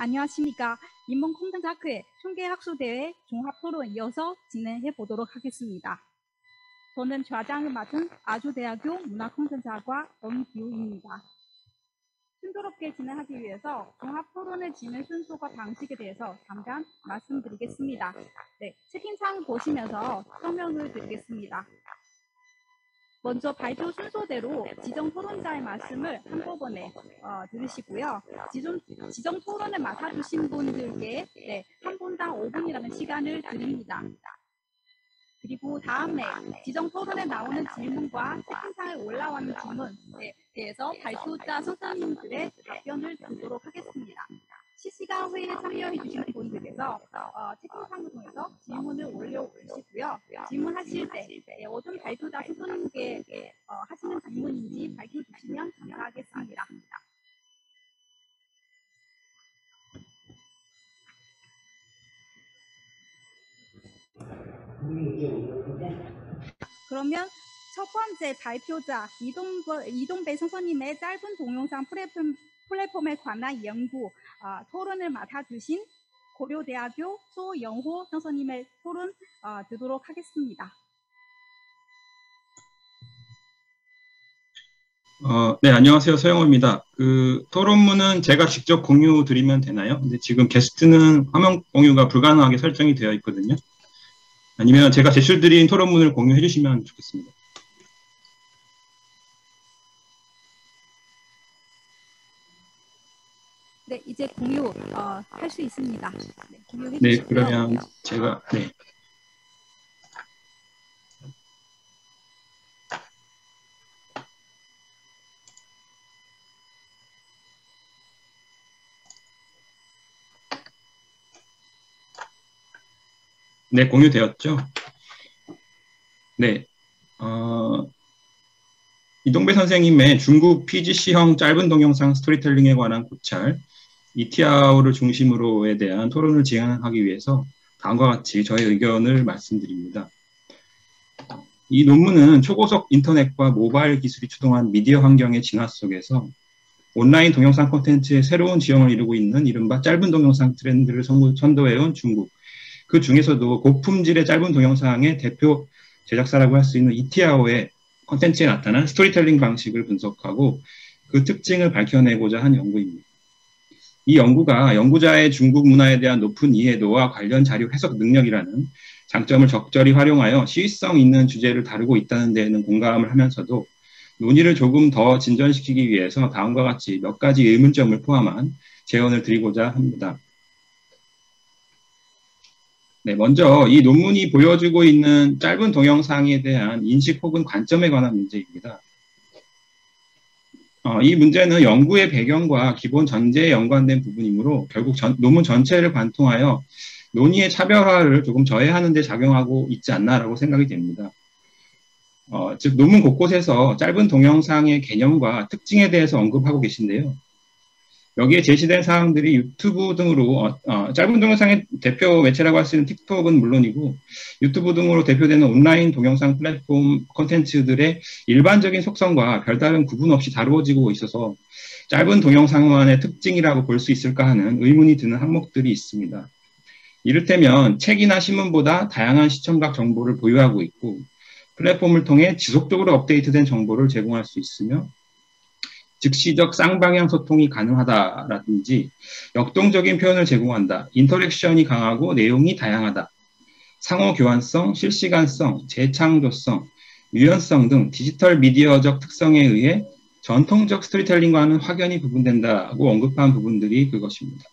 안녕하십니까. 인문콩텐츠학회 총계학술대회 종합토론 이어서 진행해 보도록 하겠습니다. 저는 좌장을 맡은 아주대학교 문화콘텐츠학과 엄기우입니다. 순조롭게 진행하기 위해서 종합토론의 진행 순서와 방식에 대해서 잠깐 말씀드리겠습니다. 네, 채팅창 보시면서 설명을 드리겠습니다. 먼저 발표 순서대로 지정 토론자의 말씀을 한꺼번에 들으시고요. 지정 토론을 맡아주신 분들께 한 분당 5분이라는 시간을 드립니다. 그리고 다음에 지정 토론에 나오는 질문과 채팅창에 올라오는 질문에 대해서 발표자 선생님들의 답변을 듣도록 하겠습니다. 실시간 회의에 참여해 주신 분들께서 채팅창을 통해서 질문을 올려주시고요. 질문하실 때 어떤 발표자 선생님께 하시는 질문인지 밝혀주시면 감사하겠습니다. 그러면 첫 번째 발표자 이동배 선생님의 짧은 동영상 플랫폼에 관한 연구 토론을 맡아주신 고려대학교 소영호 선생님의 토론 듣도록 하겠습니다. 네, 안녕하세요. 소영호입니다. 토론문은 제가 직접 공유 드리면 되나요? 근데 지금 게스트는 화면 공유가 불가능하게 설정이 되어 있거든요. 아니면 제가 제출드린 토론문을 공유해 주시면 좋겠습니다. 네, 이제 공유 할 수 있습니다. 네, 공유해 네, 주시고요. 그러면 제가 네, 공유되었죠? 네, 이동배 선생님의 중국 PGC형 짧은 동영상 스토리텔링에 관한 고찰, 이티아오를 중심으로에 대한 토론을 진행하기 위해서 다음과 같이 저의 의견을 말씀드립니다. 이 논문은 초고속 인터넷과 모바일 기술이 추동한 미디어 환경의 진화 속에서 온라인 동영상 콘텐츠의 새로운 지형을 이루고 있는 이른바 짧은 동영상 트렌드를 선도해온 중국, 그 중에서도 고품질의 짧은 동영상의 대표 제작사라고 할 수 있는 이티아오의 콘텐츠에 나타난 스토리텔링 방식을 분석하고 그 특징을 밝혀내고자 한 연구입니다. 이 연구가 연구자의 중국 문화에 대한 높은 이해도와 관련 자료 해석 능력이라는 장점을 적절히 활용하여 시의성 있는 주제를 다루고 있다는 데에는 공감을 하면서도 논의를 조금 더 진전시키기 위해서 다음과 같이 몇 가지 의문점을 포함한 제언을 드리고자 합니다. 네, 먼저 이 논문이 보여주고 있는 짧은 동영상에 대한 인식 혹은 관점에 관한 문제입니다. 이 문제는 연구의 배경과 기본 전제에 연관된 부분이므로 결국 논문 전체를 관통하여 논의의 차별화를 조금 저해하는 데 작용하고 있지 않나라고 생각이 됩니다. 즉 논문 곳곳에서 짧은 동영상의 개념과 특징에 대해서 언급하고 계신데요. 여기에 제시된 사항들이 유튜브 등으로 짧은 동영상의 대표 매체라고 할 수 있는 틱톡은 물론이고 유튜브 등으로 대표되는 온라인 동영상 플랫폼 콘텐츠들의 일반적인 속성과 별다른 구분 없이 다루어지고 있어서 짧은 동영상만의 특징이라고 볼 수 있을까 하는 의문이 드는 항목들이 있습니다. 이를테면 책이나 신문보다 다양한 시청각 정보를 보유하고 있고 플랫폼을 통해 지속적으로 업데이트된 정보를 제공할 수 있으며 즉시적 쌍방향 소통이 가능하다라든지 역동적인 표현을 제공한다, 인터랙션이 강하고 내용이 다양하다, 상호 교환성, 실시간성, 재창조성, 유연성 등 디지털 미디어적 특성에 의해 전통적 스토리텔링과는 확연히 구분된다고 언급한 부분들이 그것입니다.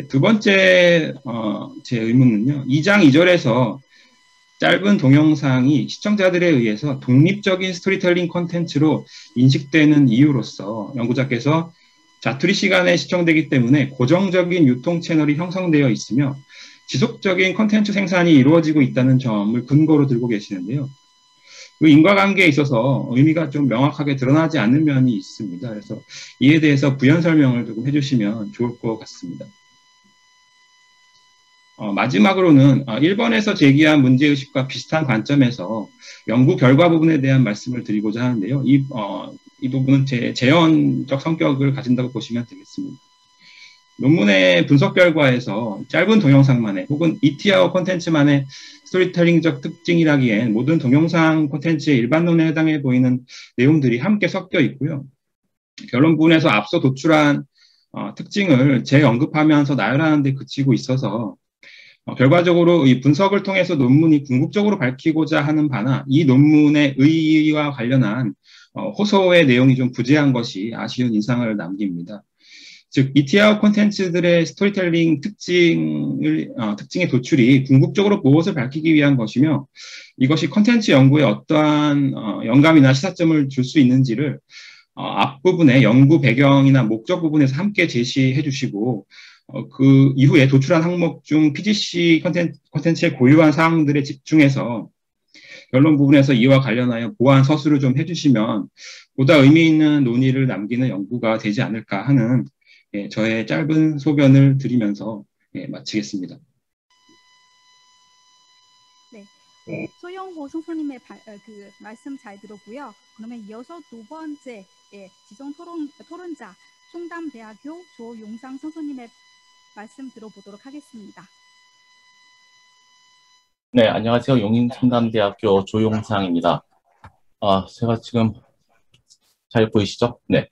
두 번째 제 의문은요. 2장 2절에서 짧은 동영상이 시청자들에 의해서 독립적인 스토리텔링 콘텐츠로 인식되는 이유로서 연구자께서 자투리 시간에 시청되기 때문에 고정적인 유통 채널이 형성되어 있으며 지속적인 콘텐츠 생산이 이루어지고 있다는 점을 근거로 들고 계시는데요. 그 인과관계에 있어서 의미가 좀 명확하게 드러나지 않는 면이 있습니다. 그래서 이에 대해서 부연 설명을 조금 해주시면 좋을 것 같습니다. 마지막으로는 1번에서 제기한 문제의식과 비슷한 관점에서 연구 결과 부분에 대한 말씀을 드리고자 하는데요. 이 부분은 제 재현적 성격을 가진다고 보시면 되겠습니다. 논문의 분석 결과에서 짧은 동영상만의 혹은 ETR 콘텐츠만의 스토리텔링적 특징이라기엔 모든 동영상 콘텐츠의 일반론에 해당해 보이는 내용들이 함께 섞여 있고요. 결론 부분에서 앞서 도출한 특징을 재언급하면서 나열하는 데 그치고 있어서 결과적으로 이 분석을 통해서 논문이 궁극적으로 밝히고자 하는 바나 이 논문의 의의와 관련한 호소의 내용이 좀 부재한 것이 아쉬운 인상을 남깁니다. 즉, ETR 콘텐츠들의 스토리텔링 특징의 도출이 궁극적으로 무엇을 밝히기 위한 것이며 이것이 콘텐츠 연구에 어떠한 영감이나 시사점을 줄 수 있는지를 앞부분의 연구 배경이나 목적 부분에서 함께 제시해 주시고 그 이후에 도출한 항목 중 PGC 콘텐츠의 고유한 사항들에 집중해서 결론 부분에서 이와 관련하여 보완 서술을 좀 해주시면 보다 의미 있는 논의를 남기는 연구가 되지 않을까 하는 저의 짧은 소견을 드리면서 마치겠습니다. 네, 소영호 선생님의 그 말씀 잘 들었고요. 그러면 이어서 두 번째 지정 토론자 충담대학교 조용상 선생님의 말씀 들어보도록 하겠습니다. 네, 안녕하세요. 용인충남대학교 조용상입니다. 제가 지금 잘 보이시죠? 네.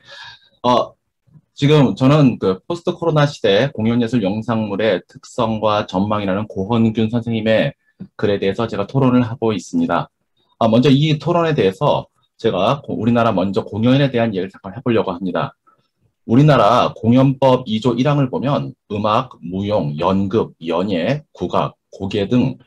지금 저는 그 포스트 코로나 시대 공연예술 영상물의 특성과 전망이라는 고헌균 선생님의 글에 대해서 제가 토론을 하고 있습니다. 먼저 이 토론에 대해서 제가 우리나라 먼저 공연에 대한 얘기를 잠깐 해보려고 합니다. 우리나라 공연법 2조 1항을 보면 음악, 무용, 연극, 연예, 국악, 고개 등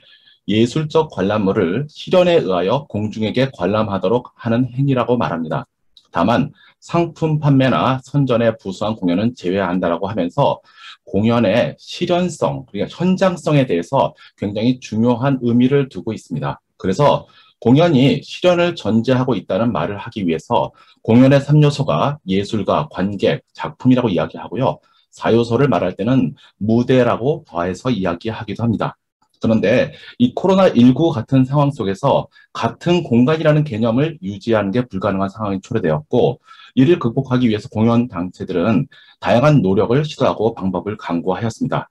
예술적 관람물을 실현에 의하여 공중에게 관람하도록 하는 행위라고 말합니다. 다만 상품 판매나 선전에 부수한 공연은 제외한다라고 하면서 공연의 실현성, 그러니까 현장성에 대해서 굉장히 중요한 의미를 두고 있습니다. 그래서 공연이 실현을 전제하고 있다는 말을 하기 위해서 공연의 3요소가 예술가, 관객, 작품이라고 이야기하고요. 4요소를 말할 때는 무대라고 더해서 이야기하기도 합니다. 그런데 이 코로나19 같은 상황 속에서 같은 공간이라는 개념을 유지하는 게 불가능한 상황이 초래되었고, 이를 극복하기 위해서 공연 단체들은 다양한 노력을 시도하고 방법을 강구하였습니다.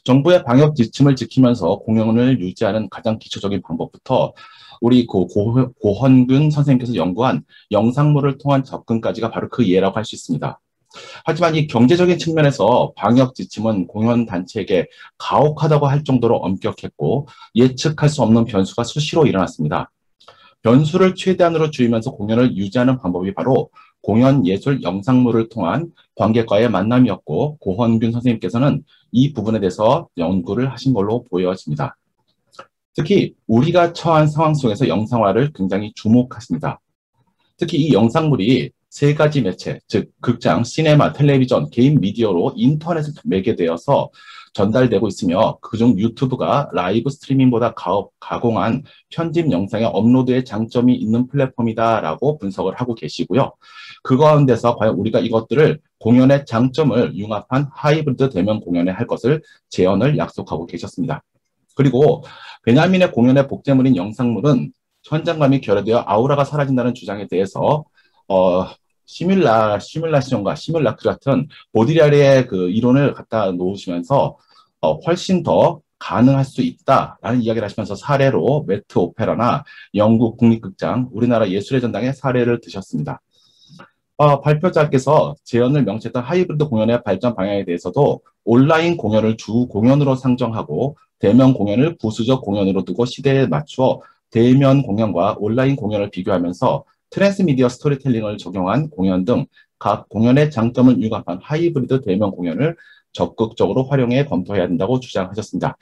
정부의 방역 지침을 지키면서 공연을 유지하는 가장 기초적인 방법부터 우리 고헌균 선생님께서 연구한 영상물을 통한 접근까지가 바로 그 예라고 할 수 있습니다. 하지만 이 경제적인 측면에서 방역 지침은 공연 단체에게 가혹하다고 할 정도로 엄격했고 예측할 수 없는 변수가 수시로 일어났습니다. 변수를 최대한으로 줄이면서 공연을 유지하는 방법이 바로 공연 예술 영상물을 통한 관객과의 만남이었고 고헌균 선생님께서는 이 부분에 대해서 연구를 하신 걸로 보여집니다. 특히 우리가 처한 상황 속에서 영상화를 굉장히 주목하십니다. 특히 이 영상물이 세 가지 매체, 즉 극장, 시네마, 텔레비전, 개인 미디어로 인터넷에 매개되어서 전달되고 있으며 그중 유튜브가 라이브 스트리밍보다 가공한 편집 영상의 업로드에 장점이 있는 플랫폼이다라고 분석을 하고 계시고요. 그 가운데서 과연 우리가 이것들을 공연의 장점을 융합한 하이브리드 대면 공연에 할 것을 재현을 약속하고 계셨습니다. 그리고 베냐민의 공연의 복제물인 영상물은 현장감이 결여되어 아우라가 사라진다는 주장에 대해서 시뮬라션과 시뮬라크 같은 보디라르의 그 이론을 갖다 놓으시면서 훨씬 더 가능할 수 있다라는 이야기를 하시면서 사례로 매트 오페라나 영국 국립극장, 우리나라 예술의 전당의 사례를 드셨습니다. 발표자께서 재현을 명시했던 하이브리드 공연의 발전 방향에 대해서도 온라인 공연을 주 공연으로 상정하고 대면 공연을 부수적 공연으로 두고 시대에 맞추어 대면 공연과 온라인 공연을 비교하면서 트랜스미디어 스토리텔링을 적용한 공연 등 각 공연의 장점을 융합한 하이브리드 대면 공연을 적극적으로 활용해 검토해야 된다고 주장하셨습니다.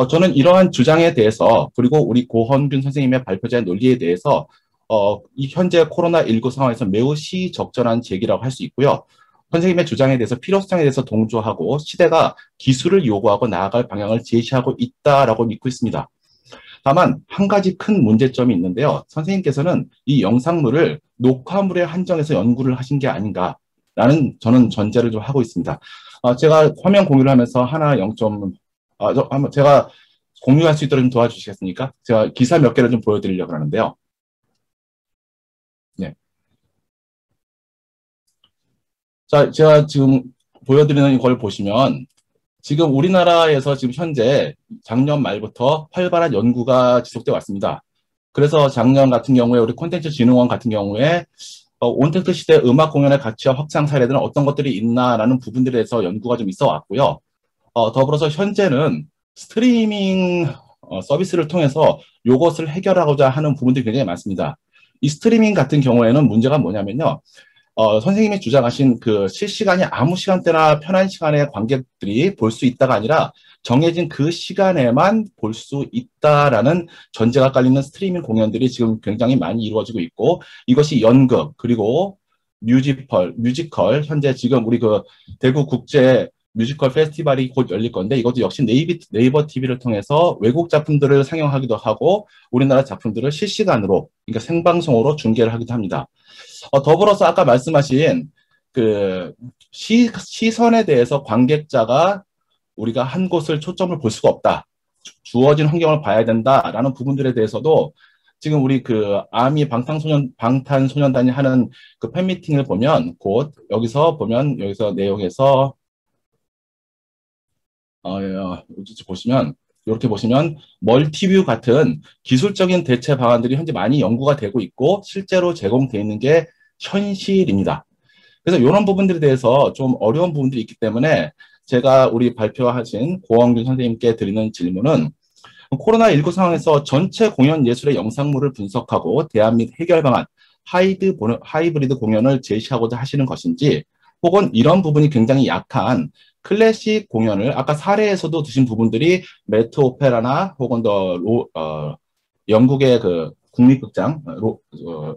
저는 이러한 주장에 대해서 그리고 우리 고헌균 선생님의 발표자의 논리에 대해서 이 현재 코로나19 상황에서 매우 시적절한 제기라고 할 수 있고요. 선생님의 주장에 대해서 필요성에 대해서 동조하고 시대가 기술을 요구하고 나아갈 방향을 제시하고 있다라고 믿고 있습니다. 다만 한 가지 큰 문제점이 있는데요. 선생님께서는 이 영상물을 녹화물에 한정해서 연구를 하신 게 아닌가라는 저는 전제를 좀 하고 있습니다. 제가 화면 공유를 하면서 하나 0점, 제가 공유할 수 있도록 좀 도와주시겠습니까? 제가 기사 몇 개를 좀 보여드리려고 하는데요. 네. 자, 제가 지금 보여드리는 걸 보시면 지금 우리나라에서 지금 현재 작년 말부터 활발한 연구가 지속되어 왔습니다. 그래서 작년 같은 경우에 우리 콘텐츠진흥원 같은 경우에 온택트 시대 음악 공연의 가치와 확장 사례들은 어떤 것들이 있나라는 부분들에 대해서 연구가 좀 있어 왔고요. 더불어서 현재는 스트리밍 서비스를 통해서 이것을 해결하고자 하는 부분들이 굉장히 많습니다. 이 스트리밍 같은 경우에는 문제가 뭐냐면요. 선생님이 주장하신 그 실시간이 아무 시간대나 편한 시간에 관객들이 볼 수 있다가 아니라 정해진 그 시간에만 볼 수 있다라는 전제가 깔리는 스트리밍 공연들이 지금 굉장히 많이 이루어지고 있고 이것이 연극 그리고 뮤지컬 현재 지금 우리 그 대구 국제 뮤지컬 페스티벌이 곧 열릴 건데 이것도 역시 네이버 TV를 통해서 외국 작품들을 상영하기도 하고 우리나라 작품들을 실시간으로 그러니까 생방송으로 중계를 하기도 합니다. 더불어서 아까 말씀하신 그 시선에 대해서 관객자가 우리가 한 곳을 초점을 볼 수가 없다. 주어진 환경을 봐야 된다라는 부분들에 대해서도 지금 우리 그 아미 방탄소년단이 하는 그 팬미팅을 보면 곧 여기서 내용에서 보시면 이렇게 보시면 멀티뷰 같은 기술적인 대체 방안들이 현재 많이 연구가 되고 있고 실제로 제공되어 있는 게 현실입니다. 그래서 이런 부분들에 대해서 좀 어려운 부분들이 있기 때문에 제가 우리 발표하신 고원균 선생님께 드리는 질문은 코로나19 상황에서 전체 공연 예술의 영상물을 분석하고 대안 및 해결 방안, 하이브리드 공연을 제시하고자 하시는 것인지 혹은 이런 부분이 굉장히 약한 클래식 공연을 아까 사례에서도 드신 부분들이 메트 오페라나 혹은 영국의 그 국립극장,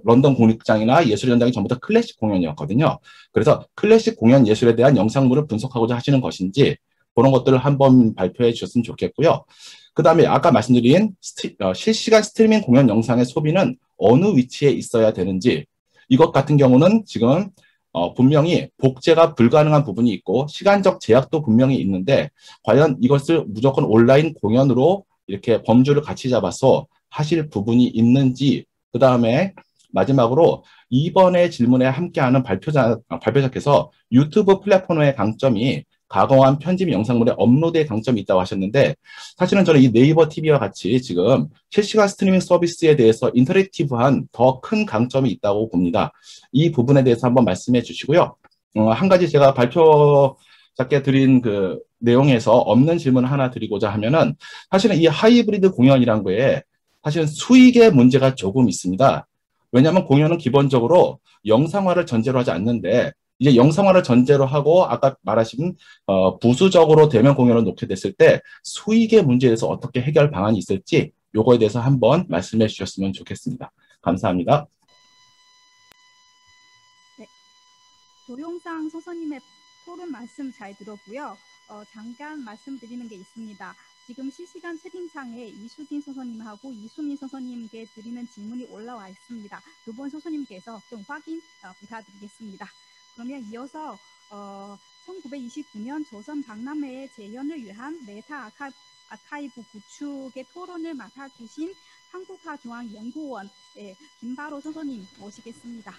런던 국립극장이나 예술현장이 전부 다 클래식 공연이었거든요. 그래서 클래식 공연 예술에 대한 영상물을 분석하고자 하시는 것인지 그런 것들을 한번 발표해 주셨으면 좋겠고요. 그 다음에 아까 말씀드린 실시간 스트리밍 공연 영상의 소비는 어느 위치에 있어야 되는지 이것 같은 경우는 지금 분명히 복제가 불가능한 부분이 있고 시간적 제약도 분명히 있는데 과연 이것을 무조건 온라인 공연으로 이렇게 범주를 같이 잡아서 하실 부분이 있는지 그 다음에 마지막으로 이번에 질문에 함께하는 발표자께서 유튜브 플랫폼의 강점이 가공한 편집 영상물의 업로드의 강점이 있다고 하셨는데 사실은 저는 이 네이버 TV와 같이 지금 실시간 스트리밍 서비스에 대해서 인터랙티브한 더 큰 강점이 있다고 봅니다. 이 부분에 대해서 한번 말씀해 주시고요. 한 가지 제가 발표자께 드린 그 내용에서 없는 질문 하나 드리고자 하면은 사실은 이 하이브리드 공연이란 거에 사실은 수익의 문제가 조금 있습니다. 왜냐하면 공연은 기본적으로 영상화를 전제로 하지 않는데 이제 영상화를 전제로 하고 아까 말하신 부수적으로 대면 공연을 놓게 됐을 때 수익의 문제에 대해서 어떻게 해결 방안이 있을지 요거에 대해서 한번 말씀해 주셨으면 좋겠습니다. 감사합니다. 네, 조용상 선생님의 토론 말씀 잘 들었고요. 잠깐 말씀드리는 게 있습니다. 지금 실시간 채팅창에 이수진 선생님하고 이수민 선생님께 드리는 질문이 올라와 있습니다. 두 분 선생님께서 좀 확인 부탁드리겠습니다. 그러면 이어서 1929년 조선 박람회의 재현을 위한 메타 아카이브 구축의 토론을 맡아주신 한국화중앙연구원 김바로 선생님 모시겠습니다.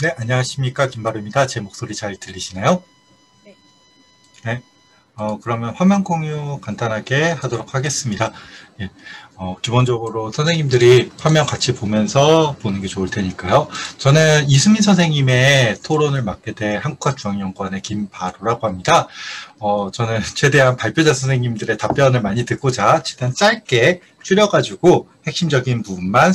네, 안녕하십니까. 김바로입니다. 제 목소리 잘 들리시나요? 네. 네. 그러면 화면 공유 간단하게 하도록 하겠습니다. 예. 기본적으로 선생님들이 화면 같이 보면서 보는 게 좋을 테니까요. 저는 이수민 선생님의 토론을 맡게 된 한국화중앙연구원의 김바로라고 합니다. 저는 최대한 발표자 선생님들의 답변을 많이 듣고자 최대한 짧게 줄여가지고 핵심적인 부분만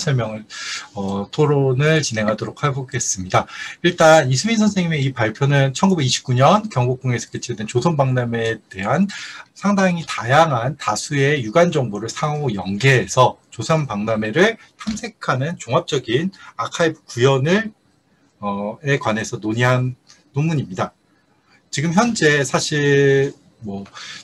토론을 진행하도록 해보겠습니다. 일단 이수민 선생님의 이 발표는 1929년 경복궁에서 개최된 조선박람회에 대한 상당히 다양한 다수의 유관 정보를 상호 연계해서 조선박람회를 탐색하는 종합적인 아카이브 구현에 관해서 논의한 논문입니다. 지금 현재 사실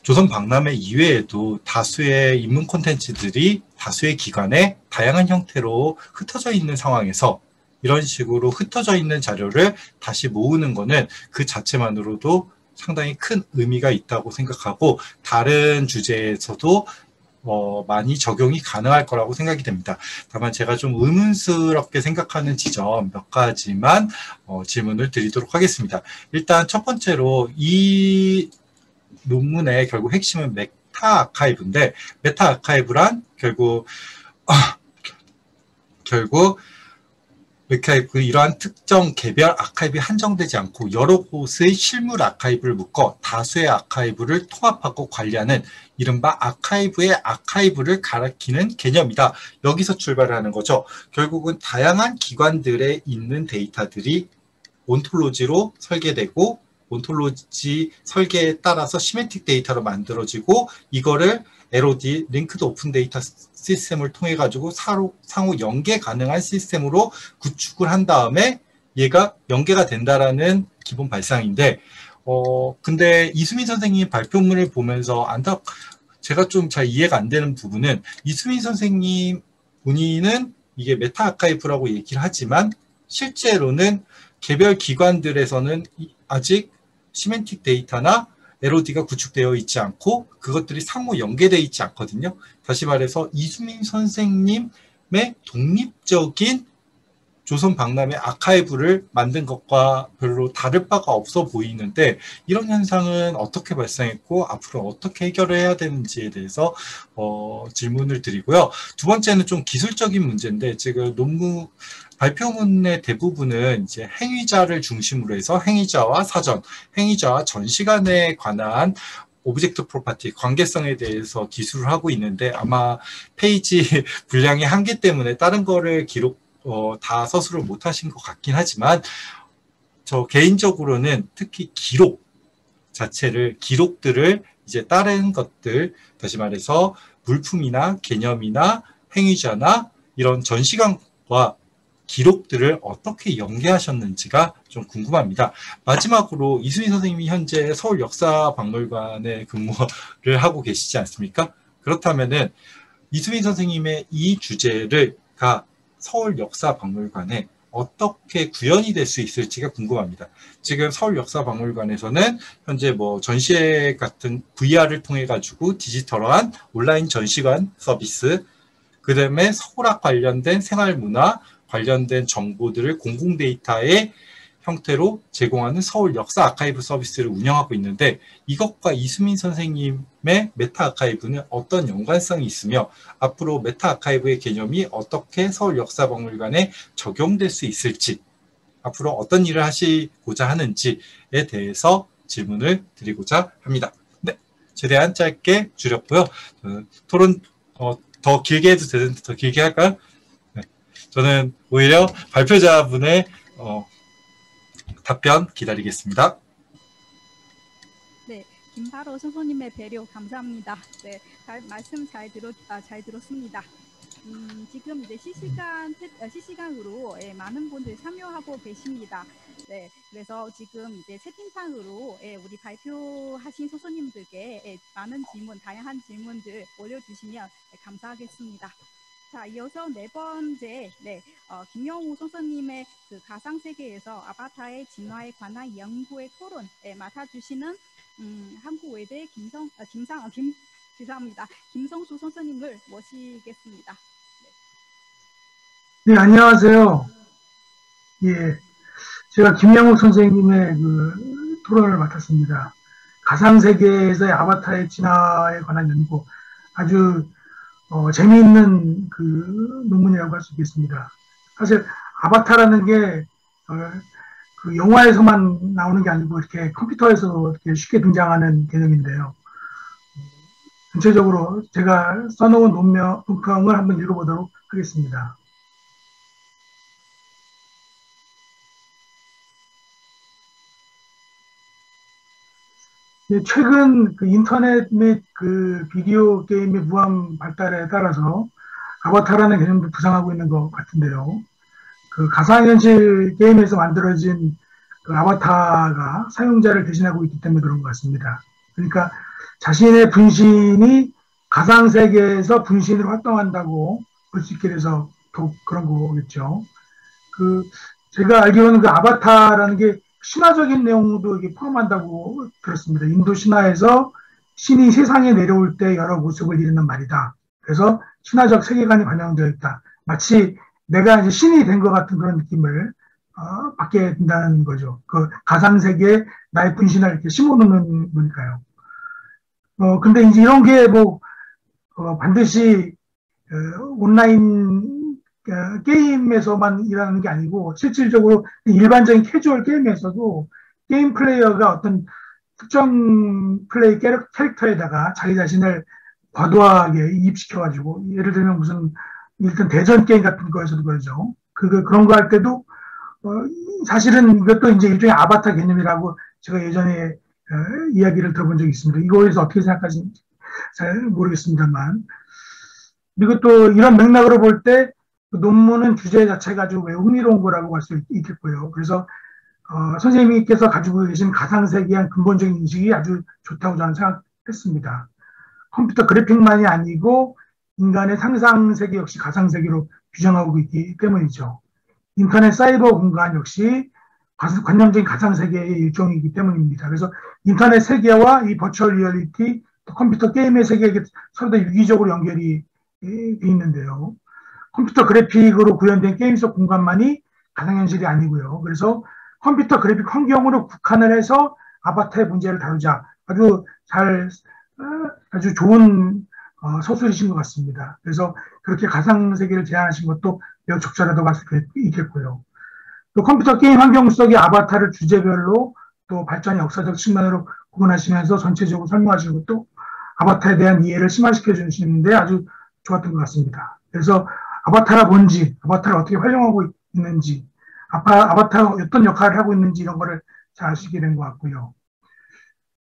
조선 박람회 이외에도 다수의 인문 콘텐츠들이 다수의 기관에 다양한 형태로 흩어져 있는 상황에서 이런 식으로 흩어져 있는 자료를 다시 모으는 것은 그 자체만으로도 상당히 큰 의미가 있다고 생각하고 다른 주제에서도 많이 적용이 가능할 거라고 생각이 됩니다. 다만 제가 좀 의문스럽게 생각하는 지점 몇 가지만 질문을 드리도록 하겠습니다. 일단 첫 번째로 이 논문의 결국 핵심은 메타 아카이브인데, 메타 아카이브란 결국 이러한 특정 개별 아카이브에 한정되지 않고 여러 곳의 실물 아카이브를 묶어 다수의 아카이브를 통합하고 관리하는 이른바 아카이브의 아카이브를 가리키는 개념이다. 여기서 출발하는 거죠. 결국은 다양한 기관들에 있는 데이터들이 온톨로지로 설계되고 온톨로지 설계에 따라서 시멘틱 데이터로 만들어지고 이거를 LOD, 링크드 오픈 데이터 시스템을 통해 가지고 상호 연계 가능한 시스템으로 구축을 한 다음에 얘가 연계가 된다라는 기본 발상인데, 근데 이수민 선생님 발표문을 보면서 제가 좀 잘 이해가 안 되는 부분은, 이수민 선생님 본인은 이게 메타 아카이브라고 얘기를 하지만 실제로는 개별 기관들에서는 아직 시멘틱 데이터나 LOD가 구축되어 있지 않고 그것들이 상호 연계되어 있지 않거든요. 다시 말해서 이수민 선생님의 독립적인 조선 박람회 아카이브를 만든 것과 별로 다를 바가 없어 보이는데, 이런 현상은 어떻게 발생했고 앞으로 어떻게 해결을 해야 되는지에 대해서 질문을 드리고요. 두 번째는 좀 기술적인 문제인데, 지금 논문 발표문의 대부분은 이제 행위자를 중심으로 해서 행위자와 사전, 행위자와 전시관에 관한 오브젝트 프로퍼티, 관계성에 대해서 기술을 하고 있는데, 아마 페이지 분량의 한계 때문에 다른 거를 다 서술을 못 하신 것 같긴 하지만, 저 개인적으로는 특히 기록들을 이제 다른 것들, 다시 말해서 물품이나 개념이나 행위자나 이런 전시관과 기록들을 어떻게 연계하셨는지가 좀 궁금합니다. 마지막으로 이수민 선생님이 현재 서울역사박물관에 근무를 하고 계시지 않습니까? 그렇다면은 이수민 선생님의 이 주제가 서울역사박물관에 어떻게 구현이 될 수 있을지가 궁금합니다. 지금 서울역사박물관에서는 현재 뭐 전시회 같은 VR을 통해 가지고 디지털한 온라인 전시관 서비스, 그 다음에 서울학 관련된 생활문화 관련된 정보들을 공공 데이터의 형태로 제공하는 서울 역사 아카이브 서비스를 운영하고 있는데, 이것과 이수민 선생님의 메타 아카이브는 어떤 연관성이 있으며 앞으로 메타 아카이브의 개념이 어떻게 서울 역사박물관에 적용될 수 있을지, 앞으로 어떤 일을 하시고자 하는지에 대해서 질문을 드리고자 합니다. 네, 최대한 짧게 줄였고요. 토론 더 길게 해도 되는데 더 길게 할까요? 네, 저는 오히려 발표자분의 답변 기다리겠습니다. 네, 김바로 선생님의 배려 감사합니다. 네, 말씀 잘 들었습니다. 지금 이제 실시간으로 많은 분들이 참여하고 계십니다. 네, 그래서 지금 이제 채팅창으로 우리 발표하신 선생님들께 많은 다양한 질문들 올려주시면 감사하겠습니다. 자, 이어서 네 번째, 김영우 선생님의 그 가상세계에서 아바타의 진화에 관한 연구의 토론 맡아주시는 한국외대 김성수 선생님을 모시겠습니다. 네, 안녕하세요. 예, 제가 김영우 선생님의 그 토론을 맡았습니다. 가상세계에서의 아바타의 진화에 관한 연구, 아주 재미있는 그 논문이라고 할 수 있겠습니다. 사실 아바타라는 게 그 영화에서만 나오는 게 아니고 이렇게 컴퓨터에서 이렇게 쉽게 등장하는 개념인데요. 전체적으로 제가 써놓은 논평을 한번 읽어보도록 하겠습니다. 최근 그 인터넷 및 그 비디오 게임의 무한 발달에 따라서 아바타라는 개념도 부상하고 있는 것 같은데요. 그 가상현실 게임에서 만들어진 그 아바타가 사용자를 대신하고 있기 때문에 그런 것 같습니다. 그러니까 자신의 분신이 가상세계에서 분신으로 활동한다고 볼 수 있게 돼서 더욱 그런 거겠죠. 제가 알기로는 그 아바타라는 게 신화적인 내용도 이게 포함한다고 들었습니다. 인도 신화에서 신이 세상에 내려올 때 여러 모습을 이루는 말이다. 그래서 신화적 세계관이 반영되어 있다. 마치 내가 이제 신이 된 것 같은 그런 느낌을 받게 된다는 거죠. 그 가상세계에 나의 분신을 이렇게 심어놓는 거니까요. 근데 이제 이런 게 뭐, 반드시, 온라인 게임에서만 일하는 게 아니고, 실질적으로 일반적인 캐주얼 게임에서도 게임 플레이어가 어떤 특정 플레이 캐릭터에다가 자기 자신을 과도하게 이입시켜가지고, 예를 들면 무슨, 일단 대전 게임 같은 거에서도 그러죠. 그런 거 할 때도, 사실은 이것도 이제 일종의 아바타 개념이라고 제가 예전에 이야기를 들어본 적이 있습니다. 이거에 대해서 어떻게 생각하시는지 잘 모르겠습니다만. 그리고 또 이런 맥락으로 볼 때 논문은 주제 자체가 아주 매우 흥미로운 거라고 할 수 있겠고요. 그래서 선생님께서 가지고 계신 가상세계에 대한 근본적인 인식이 아주 좋다고 저는 생각했습니다. 컴퓨터 그래픽만이 아니고 인간의 상상세계 역시 가상세계로 규정하고 있기 때문이죠. 인터넷 사이버 공간 역시 관념적인 가상세계의 일종이기 때문입니다. 그래서 인터넷 세계와 이 버추얼 리얼리티, 또 컴퓨터 게임의 세계에 서로 다 유기적으로 연결이 돼 있는데요. 컴퓨터 그래픽으로 구현된 게임 속 공간만이 가상현실이 아니고요. 그래서 컴퓨터 그래픽 환경으로 국한을 해서 아바타의 문제를 다루자. 아주 좋은 서술이신 것 같습니다. 그래서 그렇게 가상세계를 제안하신 것도 매우 적절하다고 할 수 있겠고요. 또 컴퓨터 게임 환경 속의 아바타를 주제별로 또 발전의 역사적 측면으로 구분하시면서 전체적으로 설명하시는 것도 아바타에 대한 이해를 심화시켜 주시는데 아주 좋았던 것 같습니다. 그래서 아바타가 뭔지, 아바타를 어떻게 활용하고 있는지, 아바타가 어떤 역할을 하고 있는지 이런 거를 잘 아시게 된 것 같고요.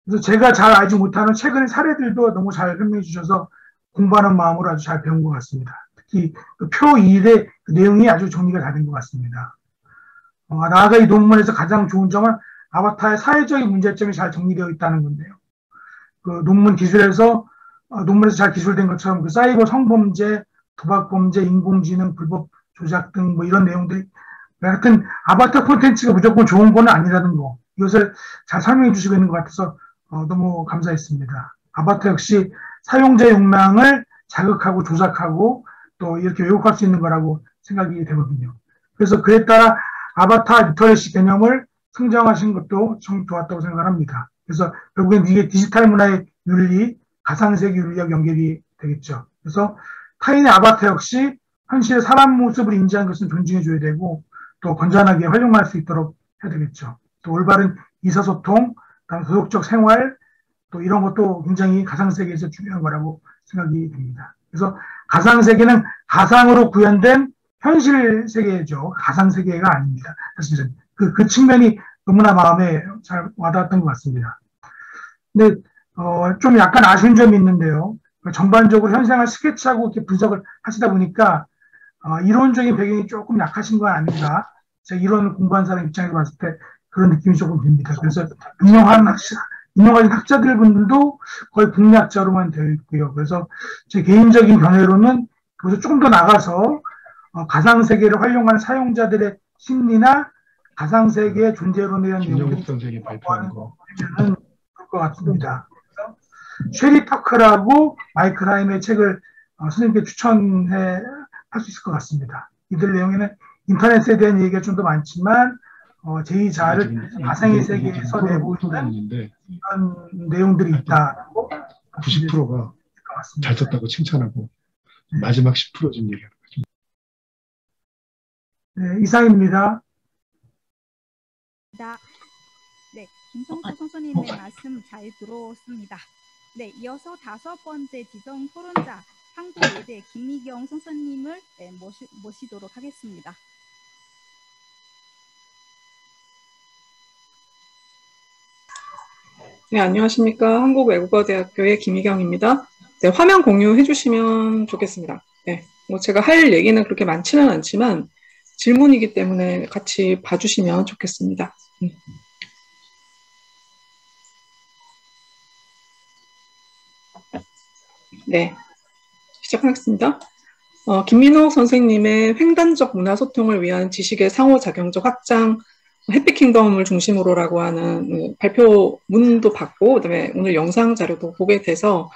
그래서 제가 잘 알지 못하는 최근의 사례들도 너무 잘 설명해 주셔서 공부하는 마음으로 아주 잘 배운 것 같습니다. 특히 그 표 1의 그 내용이 아주 정리가 잘 된 것 같습니다. 나아가 이 논문에서 가장 좋은 점은 아바타의 사회적인 문제점이 잘 정리되어 있다는 건데요. 그 논문에서 잘 기술된 것처럼 그 사이버 성범죄, 도박범죄, 인공지능, 불법 조작 등 뭐 이런 내용들이 하여튼 아바타 콘텐츠가 무조건 좋은 건 아니라는 거 이것을 잘 설명해 주시고 있는 것 같아서 너무 감사했습니다. 아바타 역시 사용자 욕망을 자극하고 조작하고 또 이렇게 왜곡할 수 있는 거라고 생각이 되거든요. 그래서 그에 따라 아바타 리터러시 개념을 성장하신 것도 참 좋았다고 생각합니다. 그래서 결국엔 이게 디지털 문화의 윤리, 가상세계 윤리와 연결이 되겠죠. 그래서 타인의 아바타 역시 현실의 사람 모습을 인지한 것은 존중해줘야 되고 또 건전하게 활용할 수 있도록 해야 되겠죠. 또 올바른 의사소통, 도덕적 생활, 또 이런 것도 굉장히 가상세계에서 중요한 거라고 생각이 듭니다. 그래서 가상세계는 가상으로 구현된 현실 세계죠. 가상세계가 아닙니다. 사실은. 그 측면이 너무나 마음에 잘 와닿았던 것 같습니다. 근데, 좀 약간 아쉬운 점이 있는데요. 전반적으로 현상을 스케치하고 이렇게 분석을 하시다 보니까, 이론적인 배경이 조금 약하신 건 아닌가. 제가 이론 공부한 사람 입장에서 봤을 때 그런 느낌이 조금 듭니다. 그래서 유명한 학자들 분들도 거의 국내학자로만 되어 있고요. 그래서 제 개인적인 견해로는 그래서 조금 더 나가서 가상세계를 활용한 사용자들의 심리나 가상세계의 존재론에 대한 김정국 선생이 발표한 거 그럴 것 같습니다. 쉐리 터크라고 마이클 하임의 책을 선생님께 추천해 할 수 있을 것 같습니다. 이들 내용에는 인터넷에 대한 얘기가 좀 더 많지만 제2자아를 가상의 세계에서 내보이는 이런 내용들이 있다고 90%가 잘 썼다고 칭찬하고 마지막 10% 좀 얘기하는 거죠. 네, 이상입니다. 네, 김성수 선생님의 말씀 잘 들었습니다. 네, 이어서 5번째 지정 토론자 한국외대 김미경 선생님을 모시도록 하겠습니다. 네, 안녕하십니까. 한국외국어대학교의 김희경입니다. 네, 화면 공유해 주시면 좋겠습니다. 네, 뭐 제가 할 얘기는 그렇게 많지는 않지만 질문이기 때문에 같이 봐주시면 좋겠습니다. 네, 시작하겠습니다. 김민옥 선생님의 횡단적 문화소통을 위한 지식의 상호작용적 확장 해피킹덤을 중심으로라고 하는 발표문도 받고, 그다음에 오늘 영상 자료도 보게 돼서,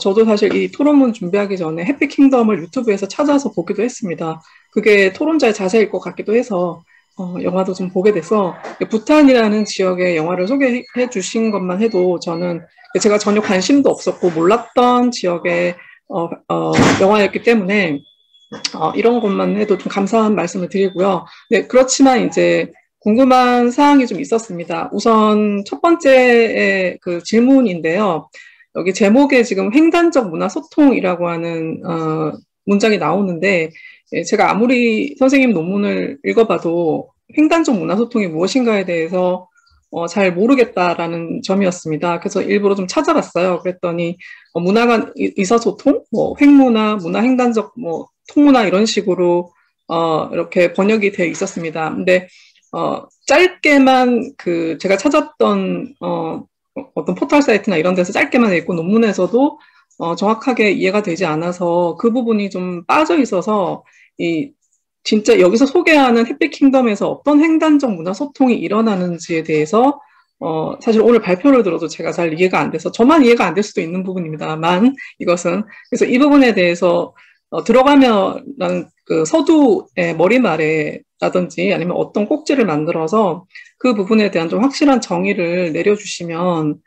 저도 사실 이 토론문 준비하기 전에 해피킹덤을 유튜브에서 찾아서 보기도 했습니다. 그게 토론자의 자세일 것 같기도 해서, 영화도 좀 보게 돼서, 부탄이라는 지역의 영화를 소개해 주신 것만 해도 저는 제가 전혀 관심도 없었고 몰랐던 지역의 영화였기 때문에, 이런 것만 해도 좀 감사한 말씀을 드리고요. 네, 그렇지만 이제 궁금한 사항이 좀 있었습니다. 우선 첫 번째 그 질문인데요. 여기 제목에 지금 횡단적 문화소통이라고 하는 문장이 나오는데, 제가 아무리 선생님 논문을 읽어봐도 횡단적 문화소통이 무엇인가에 대해서 잘 모르겠다라는 점이었습니다. 그래서 일부러 좀 찾아봤어요. 그랬더니 문화 간 의사소통, 뭐 횡문화, 문화횡단적 뭐 통문화 이런 식으로 이렇게 번역이 되어 있었습니다. 근데 짧게만 제가 찾았던 어떤 포털 사이트나 이런 데서 짧게만 읽고 논문에서도 정확하게 이해가 되지 않아서 그 부분이 좀 빠져 있어서 진짜 여기서 소개하는 해피킹덤에서 어떤 횡단적 문화 소통이 일어나는지에 대해서 사실 오늘 발표를 들어도 제가 잘 이해가 안 돼서 저만 이해가 안 될 수도 있는 부분입니다만 이것은 그래서 이 부분에 대해서 들어가면 그 서두의 머리말에라든지 아니면 어떤 꼭지를 만들어서 그 부분에 대한 좀 확실한 정의를 내려주시면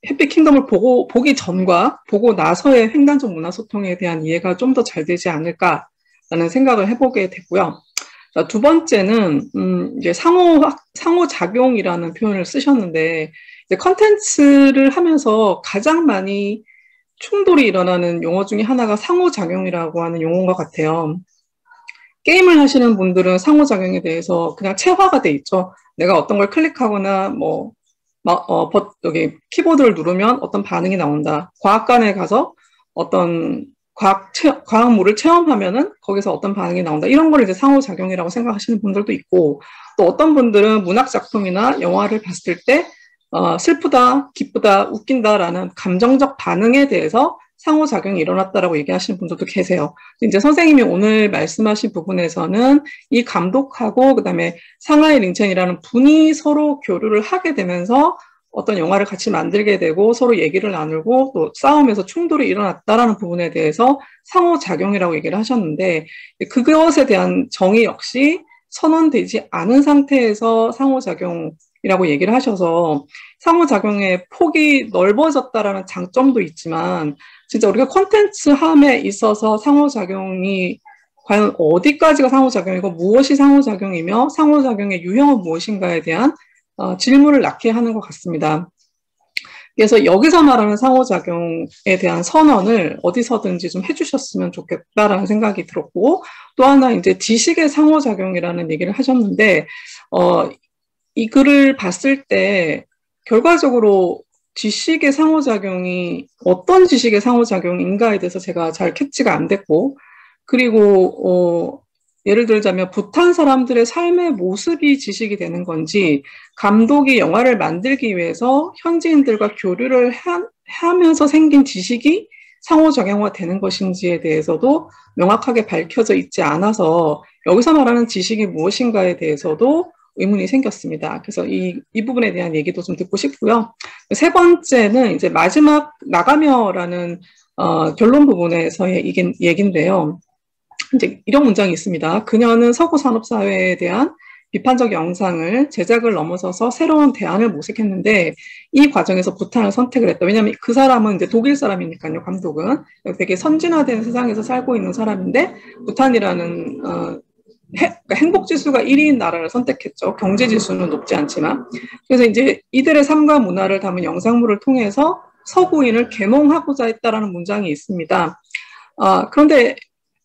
해피킹덤을 보기 전과 보고 나서의 횡단적 문화소통에 대한 이해가 좀 더 잘 되지 않을까라는 생각을 해보게 됐고요. 두 번째는 이제 상호작용이라는 표현을 쓰셨는데 이제 컨텐츠를 하면서 가장 많이 충돌이 일어나는 용어 중에 하나가 상호작용이라고 하는 용어인 것 같아요. 게임을 하시는 분들은 상호작용에 대해서 그냥 체화가 돼 있죠. 내가 어떤 걸 클릭하거나 여기 키보드를 누르면 어떤 반응이 나온다. 과학관에 가서 어떤 과학물을 체험하면은 거기서 어떤 반응이 나온다. 이런 걸 이제 상호작용이라고 생각하시는 분들도 있고, 또 어떤 분들은 문학작품이나 영화를 봤을 때 슬프다, 기쁘다, 웃긴다라는 감정적 반응에 대해서 상호작용이 일어났다라고 얘기하시는 분들도 계세요. 이제 선생님이 오늘 말씀하신 부분에서는 이 감독하고 그다음에 상하이 링첸이라는 분이 서로 교류를 하게 되면서 어떤 영화를 같이 만들게 되고 서로 얘기를 나누고 또 싸움에서 충돌이 일어났다라는 부분에 대해서 상호작용이라고 얘기를 하셨는데 그것에 대한 정의 역시 선언되지 않은 상태에서 상호작용이라고 얘기를 하셔서 상호작용의 폭이 넓어졌다라는 장점도 있지만 진짜 우리가 콘텐츠 함에 있어서 상호작용이 과연 어디까지가 상호작용이고 무엇이 상호작용이며 상호작용의 유형은 무엇인가에 대한 질문을 낳게 하는 것 같습니다. 그래서 여기서 말하는 상호작용에 대한 선언을 어디서든지 좀 해주셨으면 좋겠다라는 생각이 들었고 또 하나 이제 지식의 상호작용이라는 얘기를 하셨는데 이 글을 봤을 때 결과적으로 지식의 상호작용이 어떤 지식의 상호작용인가에 대해서 제가 잘 캐치가 안 됐고 그리고 예를 들자면 부탄 사람들의 삶의 모습이 지식이 되는 건지 감독이 영화를 만들기 위해서 현지인들과 교류를 하면서 생긴 지식이 상호작용화 되는 것인지에 대해서도 명확하게 밝혀져 있지 않아서 여기서 말하는 지식이 무엇인가에 대해서도 의문이 생겼습니다. 그래서 이 부분에 대한 얘기도 좀 듣고 싶고요. 세 번째는 이제 마지막 나가며라는 결론 부분에서의 얘기인데요. 이제 이런 문장이 있습니다. 그녀는 서구 산업사회에 대한 비판적 영상을 제작을 넘어서서 새로운 대안을 모색했는데 이 과정에서 부탄을 선택을 했다. 왜냐하면 그 사람은 이제 독일 사람이니까요. 감독은 되게 선진화된 세상에서 살고 있는 사람인데 부탄이라는 행복지수가 1위인 나라를 선택했죠. 경제지수는 높지 않지만. 그래서 이제 이들의 삶과 문화를 담은 영상물을 통해서 서구인을 계몽하고자 했다라는 문장이 있습니다. 그런데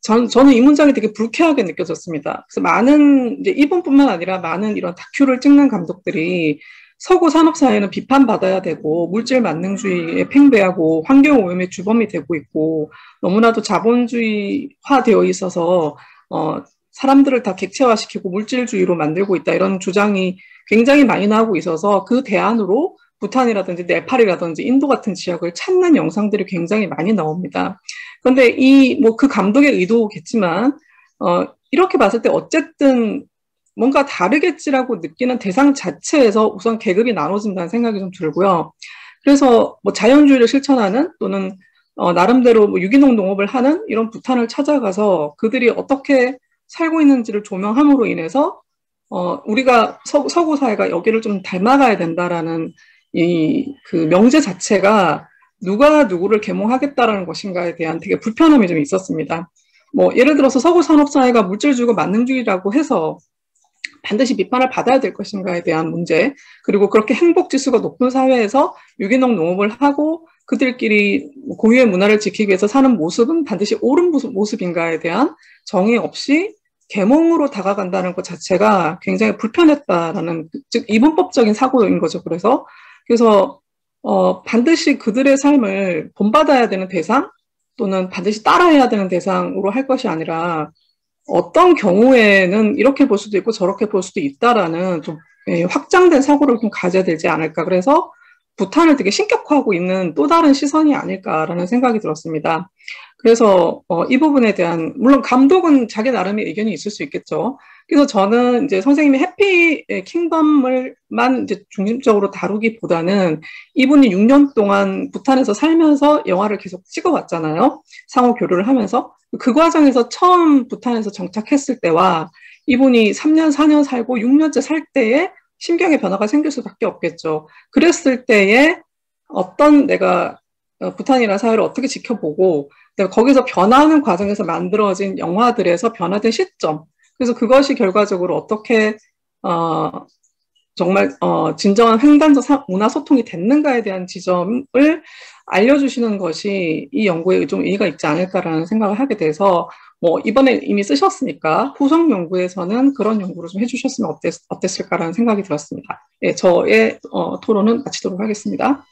저는 이 문장이 되게 불쾌하게 느껴졌습니다. 그래서 많은, 이제 이분뿐만 아니라 많은 이런 다큐를 찍는 감독들이 서구 산업사회는 비판받아야 되고, 물질 만능주의에 팽배하고, 환경오염의 주범이 되고 있고, 너무나도 자본주의화 되어 있어서, 사람들을 다 객체화시키고 물질주의로 만들고 있다. 이런 주장이 굉장히 많이 나오고 있어서 그 대안으로 부탄이라든지 네팔이라든지 인도 같은 지역을 찾는 영상들이 굉장히 많이 나옵니다. 그런데 그 감독의 의도겠지만, 이렇게 봤을 때 어쨌든 뭔가 다르겠지라고 느끼는 대상 자체에서 우선 계급이 나눠진다는 생각이 좀 들고요. 그래서 뭐 자연주의를 실천하는 또는 나름대로 뭐 유기농 농업을 하는 이런 부탄을 찾아가서 그들이 어떻게 살고 있는지를 조명함으로 인해서 우리가 서구 사회가 여기를 좀 닮아가야 된다라는 그 명제 자체가 누가 누구를 계몽하겠다라는 것인가에 대한 되게 불편함이 좀 있었습니다. 뭐 예를 들어서 서구 산업사회가 물질주의고 만능주의라고 해서 반드시 비판을 받아야 될 것인가에 대한 문제, 그리고 그렇게 행복지수가 높은 사회에서 유기농 농업을 하고 그들끼리 고유의 문화를 지키기 위해서 사는 모습은 반드시 옳은 모습인가에 대한 정의 없이 계몽으로 다가간다는 것 자체가 굉장히 불편했다라는, 즉 이분법적인 사고인 거죠. 그래서 반드시 그들의 삶을 본받아야 되는 대상 또는 반드시 따라해야 되는 대상으로 할 것이 아니라 어떤 경우에는 이렇게 볼 수도 있고 저렇게 볼 수도 있다라는 좀 확장된 사고를 좀 가져야 되지 않을까. 그래서 부탄을 되게 신격화하고 있는 또 다른 시선이 아닐까라는 생각이 들었습니다. 그래서 이 부분에 대한, 물론 감독은 자기 나름의 의견이 있을 수 있겠죠. 그래서 저는 이제 선생님이 해피 킹덤을만 이제 중심적으로 다루기보다는 이분이 6년 동안 부탄에서 살면서 영화를 계속 찍어왔잖아요. 상호 교류를 하면서. 그 과정에서 처음 부탄에서 정착했을 때와 이분이 3년, 4년 살고 6년째 살 때에 심경의 변화가 생길 수밖에 없겠죠. 그랬을 때에 어떤 내가 부탄이라는 사회를 어떻게 지켜보고 내가 거기서 변화하는 과정에서 만들어진 영화들에서 변화된 시점, 그래서 그것이 결과적으로 어떻게 정말 진정한 횡단적 문화 소통이 됐는가에 대한 지점을 알려주시는 것이 이 연구에 좀 의의가 있지 않을까라는 생각을 하게 돼서 뭐 이번에 이미 쓰셨으니까 후속 연구에서는 그런 연구를 좀 해주셨으면 어땠을까라는 생각이 들었습니다. 네, 저의 토론은 마치도록 하겠습니다.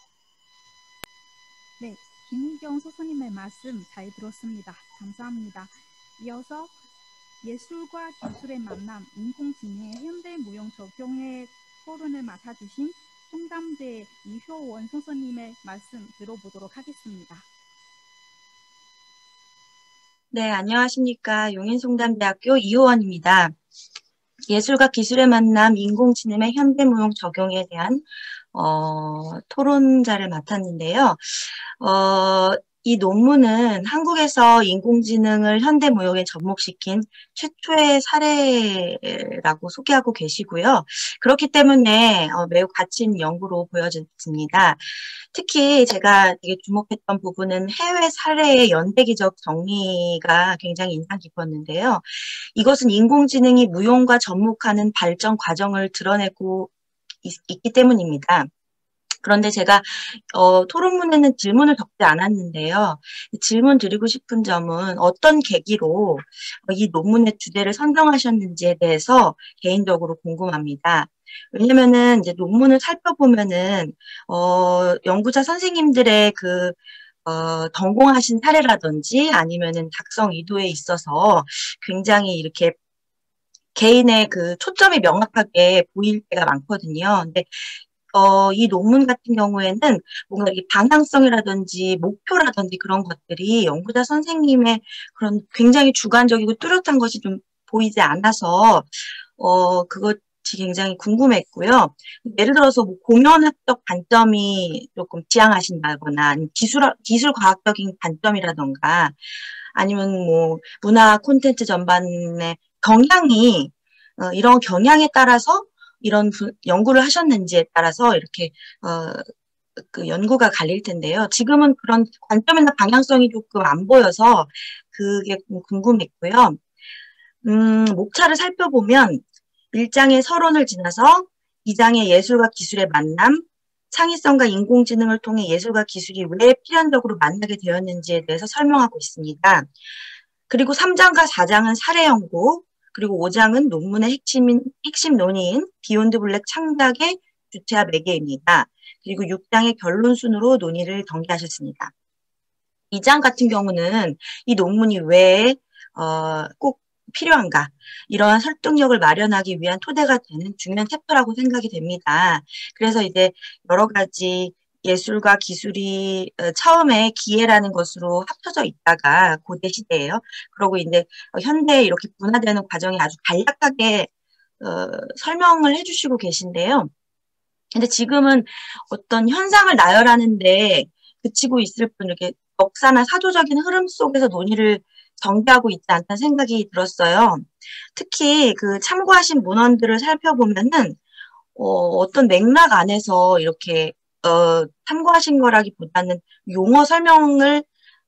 네, 김희경 소선님의 말씀 잘 들었습니다. 감사합니다. 이어서 예술과 기술의 만남, 인공지능의 현대무용 적용의 토론을 맡아주신 송담대 이효원 선생님의 말씀 들어보도록 하겠습니다. 네, 안녕하십니까. 용인송담대학교 이효원입니다. 예술과 기술의 만남, 인공지능의 현대무용 적용에 대한 토론자를 맡았는데요. 이 논문은 한국에서 인공지능을 현대무용에 접목시킨 최초의 사례라고 소개하고 계시고요. 그렇기 때문에 매우 가치 있는 연구로 보여졌습니다. 특히 제가 되게 주목했던 부분은 해외 사례의 연대기적 정리가 굉장히 인상 깊었는데요. 이것은 인공지능이 무용과 접목하는 발전 과정을 드러내고 있기 때문입니다. 그런데 제가 토론문에는 질문을 적지 않았는데요. 질문 드리고 싶은 점은 어떤 계기로 이 논문의 주제를 선정하셨는지에 대해서 개인적으로 궁금합니다. 왜냐면은 이제 논문을 살펴보면은 연구자 선생님들의 그 전공하신 사례라든지 아니면은 작성 의도에 있어서 굉장히 이렇게 개인의 그 초점이 명확하게 보일 때가 많거든요. 근데 이 논문 같은 경우에는 뭔가 이게 방향성이라든지 목표라든지 그런 것들이 연구자 선생님의 그런 굉장히 주관적이고 뚜렷한 것이 좀 보이지 않아서 그것이 굉장히 궁금했고요. 예를 들어서 뭐 공연학적 관점이 조금 지향하신다거나 아니면 기술과학적인 관점이라던가 아니면 뭐 문화 콘텐츠 전반의 경향이 이런 경향에 따라서 이런 연구를 하셨는지에 따라서 이렇게 그 연구가 갈릴 텐데요. 지금은 그런 관점이나 방향성이 조금 안 보여서 그게 궁금했고요. 목차를 살펴보면 1장의 서론을 지나서 2장의 예술과 기술의 만남, 창의성과 인공지능을 통해 예술과 기술이 왜 필연적으로 만나게 되었는지에 대해서 설명하고 있습니다. 그리고 3장과 4장은 사례 연구, 그리고 5장은 논문의 핵심 논의인 비욘드 블랙 창작의 주체와 매개입니다. 그리고 6장의 결론 순으로 논의를 전개하셨습니다. 2장 같은 경우는 이 논문이 왜 꼭 필요한가, 이러한 설득력을 마련하기 위한 토대가 되는 중요한 챕터라고 생각이 됩니다. 그래서 이제 여러 가지 예술과 기술이 처음에 기회라는 것으로 합쳐져 있다가 고대 시대예요. 그러고 이제 현대에 이렇게 분화되는 과정이 아주 간략하게 설명을 해주시고 계신데요. 근데 지금은 어떤 현상을 나열하는데 그치고 있을 뿐 이렇게 역사나 사조적인 흐름 속에서 논의를 전개하고 있지 않다는 생각이 들었어요. 특히 그 참고하신 문헌들을 살펴보면은 어떤 맥락 안에서 이렇게 참고하신 거라기보다는 용어 설명을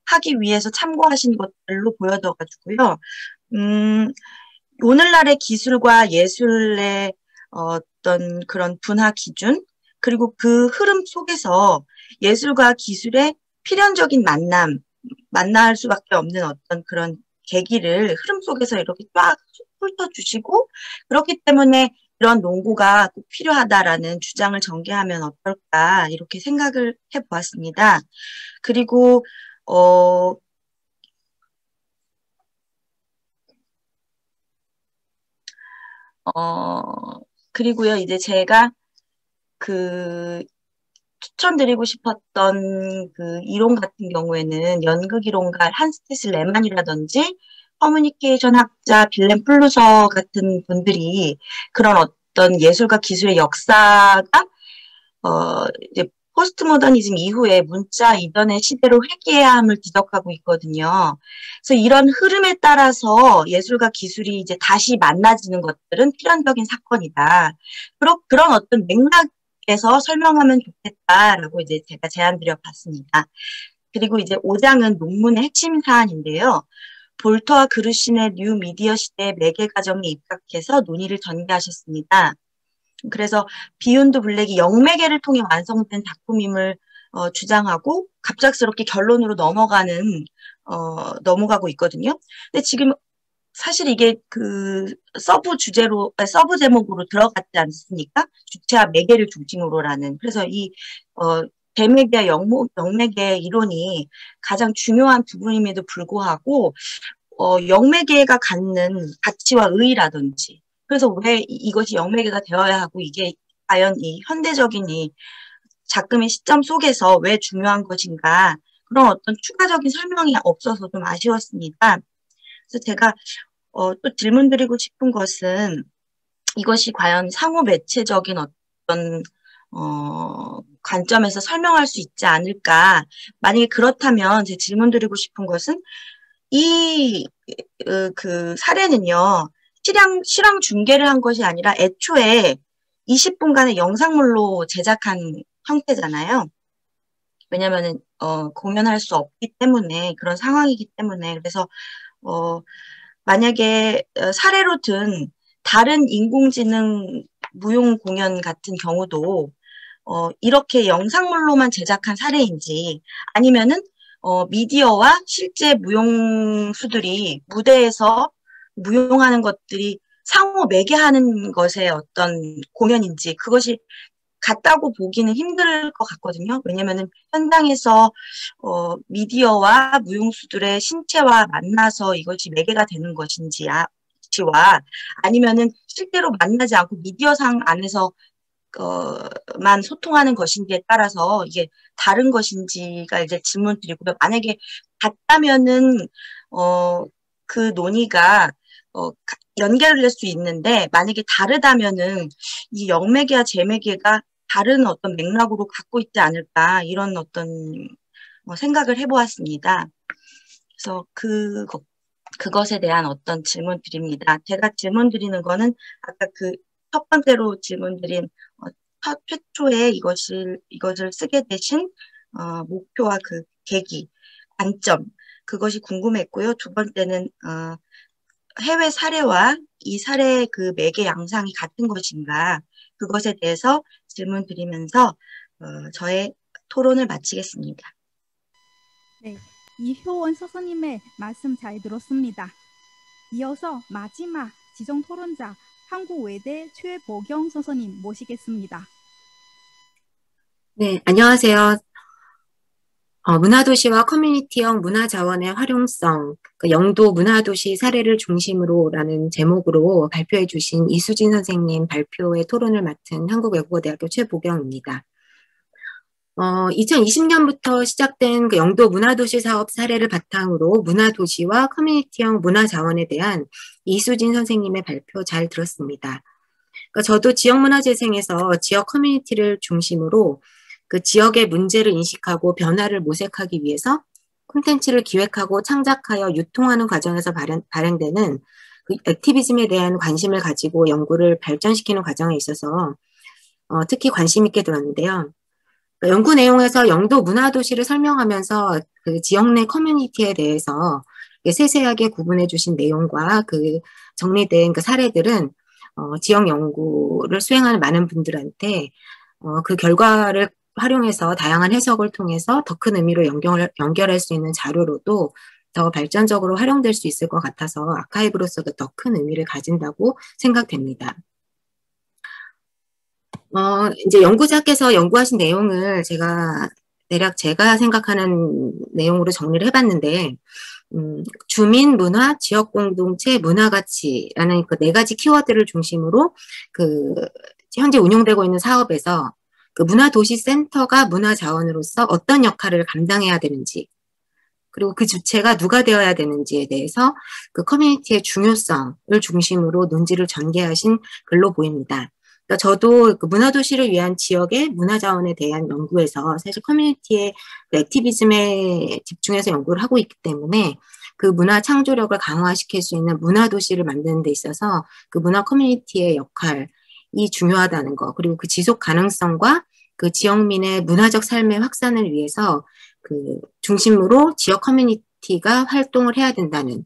하기 위해서 참고하신 것들로 보여져가지고요. 오늘날의 기술과 예술의 어떤 그런 분화 기준, 그리고 그 흐름 속에서 예술과 기술의 필연적인 만날 수밖에 없는 어떤 그런 계기를 흐름 속에서 이렇게 쫙 훑어주시고, 그렇기 때문에 이런 논구가 꼭 필요하다라는 주장을 전개하면 어떨까, 이렇게 생각을 해보았습니다. 그리고, 그리고요, 이제 제가 추천드리고 싶었던 그 이론 같은 경우에는 연극 이론가 한스티스 레만이라든지 커뮤니케이션 학자 빌렘 플루서 같은 분들이 그런 어떤 예술과 기술의 역사가 이제 포스트 모더니즘 이후에 문자 이전의 시대로 회귀해야 함을 지적하고 있거든요. 그래서 이런 흐름에 따라서 예술과 기술이 이제 다시 만나지는 것들은 필연적인 사건이다. 그런 어떤 맥락에서 설명하면 좋겠다라고 이제 제가 제안드려 봤습니다. 그리고 이제 5장은 논문의 핵심 사안인데요. 볼터와 그루신의 뉴 미디어 시대의 매개 과정에 입각해서 논의를 전개하셨습니다. 그래서 비욘드 블랙이 영매개를 통해 완성된 작품임을 주장하고 갑작스럽게 결론으로 넘어가고 있거든요. 근데 지금 사실 이게 그 서브 제목으로 들어갔지 않습니까? 주체와 매개를 중심으로라는. 그래서 이 대매개와 영매개 이론이 가장 중요한 부분임에도 불구하고 영매개가 갖는 가치와 의의라든지, 그래서 왜 이것이 영매개가 되어야 하고 이게 과연 이 현대적인 이 작금의 시점 속에서 왜 중요한 것인가, 그런 어떤 추가적인 설명이 없어서 좀 아쉬웠습니다. 그래서 제가 또 질문드리고 싶은 것은 이것이 과연 상호 매체적인 어떤 관점에서 설명할 수 있지 않을까. 만약에 그렇다면 제 질문드리고 싶은 것은 그 사례는요, 실황 중계를 한 것이 아니라 애초에 20분간의 영상물로 제작한 형태잖아요. 왜냐면은 공연할 수 없기 때문에, 그런 상황이기 때문에. 그래서 만약에 사례로 든 다른 인공지능 무용 공연 같은 경우도 이렇게 영상물로만 제작한 사례인지, 아니면은 미디어와 실제 무용수들이 무대에서 무용하는 것들이 상호 매개하는 것의 어떤 공연인지, 그것이 같다고 보기는 힘들 것 같거든요. 왜냐면은 현장에서 미디어와 무용수들의 신체와 만나서 이것이 매개가 되는 것인지와 아니면은 실제로 만나지 않고 미디어상 안에서 만 소통하는 것인지에 따라서 이게 다른 것인지가 이제 질문 드리고요. 만약에 같다면은 그 논의가 연결될 수 있는데, 만약에 다르다면은 이 영매개와 재매개가 다른 어떤 맥락으로 갖고 있지 않을까, 이런 어떤 생각을 해보았습니다. 그래서 그것에 대한 어떤 질문 드립니다. 제가 질문 드리는 거는 아까 그 첫 번째로 질문드린 최초에 이것을 쓰게 되신 목표와 그 계기, 관점, 그것이 궁금했고요. 두 번째는 해외 사례와 이 사례의 그 매개 양상이 같은 것인가, 그것에 대해서 질문 드리면서 저의 토론을 마치겠습니다. 네, 이효원 선생님의 말씀 잘 들었습니다. 이어서 마지막 지정 토론자 한국외대 최보경 선생님 모시겠습니다. 네, 안녕하세요. 문화도시와 커뮤니티형 문화자원의 활용성, 영도 문화도시 사례를 중심으로라는 제목으로 발표해 주신 이수진 선생님 발표의 토론을 맡은 한국외국어대학교 최보경입니다. 2020년부터 시작된 그 영도 문화도시 사업 사례를 바탕으로 문화도시와 커뮤니티형 문화자원에 대한 이수진 선생님의 발표 잘 들었습니다. 그러니까 저도 지역문화재생에서 지역 커뮤니티를 중심으로 그 지역의 문제를 인식하고 변화를 모색하기 위해서 콘텐츠를 기획하고 창작하여 유통하는 과정에서 발행되는 그 액티비즘에 대한 관심을 가지고 연구를 발전시키는 과정에 있어서 특히 관심 있게 들었는데요. 그러니까 연구 내용에서 영도 문화도시를 설명하면서 그 지역 내 커뮤니티에 대해서 세세하게 구분해 주신 내용과 그 정리된 그 사례들은 지역 연구를 수행하는 많은 분들한테 그 결과를 활용해서 다양한 해석을 통해서 더 큰 의미로 연결할 수 있는 자료로도 더 발전적으로 활용될 수 있을 것 같아서 아카이브로서도 더 큰 의미를 가진다고 생각됩니다. 이제 연구자께서 연구하신 내용을 대략 제가 생각하는 내용으로 정리를 해봤는데, 주민 문화, 지역 공동체, 문화 가치라는 그 4가지 키워드를 중심으로 현재 운영되고 있는 사업에서 그 문화도시센터가 문화자원으로서 어떤 역할을 감당해야 되는지, 그리고 그 주체가 누가 되어야 되는지에 대해서 그 커뮤니티의 중요성을 중심으로 논지를 전개하신 글로 보입니다. 그러니까 저도 그 문화도시를 위한 지역의 문화자원에 대한 연구에서 사실 커뮤니티의 그 액티비즘에 집중해서 연구를 하고 있기 때문에 그 문화 창조력을 강화시킬 수 있는 문화도시를 만드는 데 있어서 그 문화 커뮤니티의 역할이 중요하다는 거, 그리고 그 지속 가능성과 그 지역민의 문화적 삶의 확산을 위해서 그 중심으로 지역 커뮤니티가 활동을 해야 된다는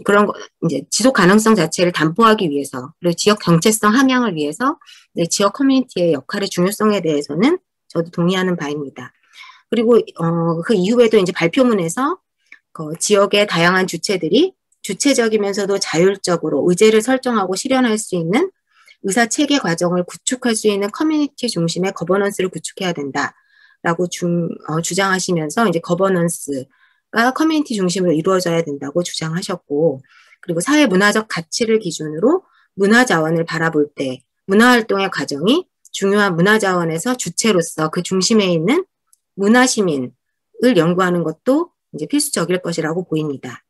그런 이제 지속 가능성 자체를 담보하기 위해서, 그리고 지역 정체성 함양을 위해서 지역 커뮤니티의 역할의 중요성에 대해서는 저도 동의하는 바입니다. 그리고 그 이후에도 이제 발표문에서 지역의 다양한 주체들이 주체적이면서도 자율적으로 의제를 설정하고 실현할 수 있는 의사 체계 과정을 구축할 수 있는 커뮤니티 중심의 거버넌스를 구축해야 된다라고 주장하시면서 이제 거버넌스가 커뮤니티 중심으로 이루어져야 된다고 주장하셨고, 그리고 사회 문화적 가치를 기준으로 문화 자원을 바라볼 때 문화 활동의 과정이 중요한 문화 자원에서 주체로서 그 중심에 있는 문화 시민을 연구하는 것도 이제 필수적일 것이라고 보입니다.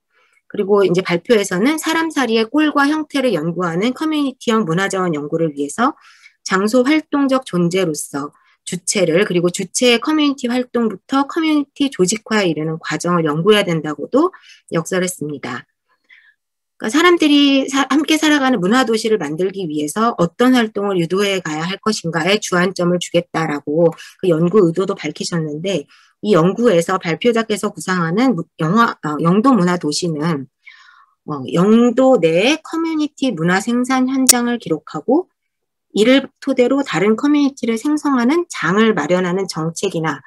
그리고 이제 발표에서는 사람살이의 꼴과 형태를 연구하는 커뮤니티형 문화자원 연구를 위해서 장소 활동적 존재로서 주체를, 그리고 주체의 커뮤니티 활동부터 커뮤니티 조직화에 이르는 과정을 연구해야 된다고도 역설했습니다. 그러니까 사람들이 함께 살아가는 문화도시를 만들기 위해서 어떤 활동을 유도해 가야 할 것인가에 주안점을 주겠다라고 그 연구 의도도 밝히셨는데, 이 연구에서 발표자께서 구상하는 영도 문화도시는 영도 내의 커뮤니티 문화 생산 현장을 기록하고 이를 토대로 다른 커뮤니티를 생성하는 장을 마련하는 정책이나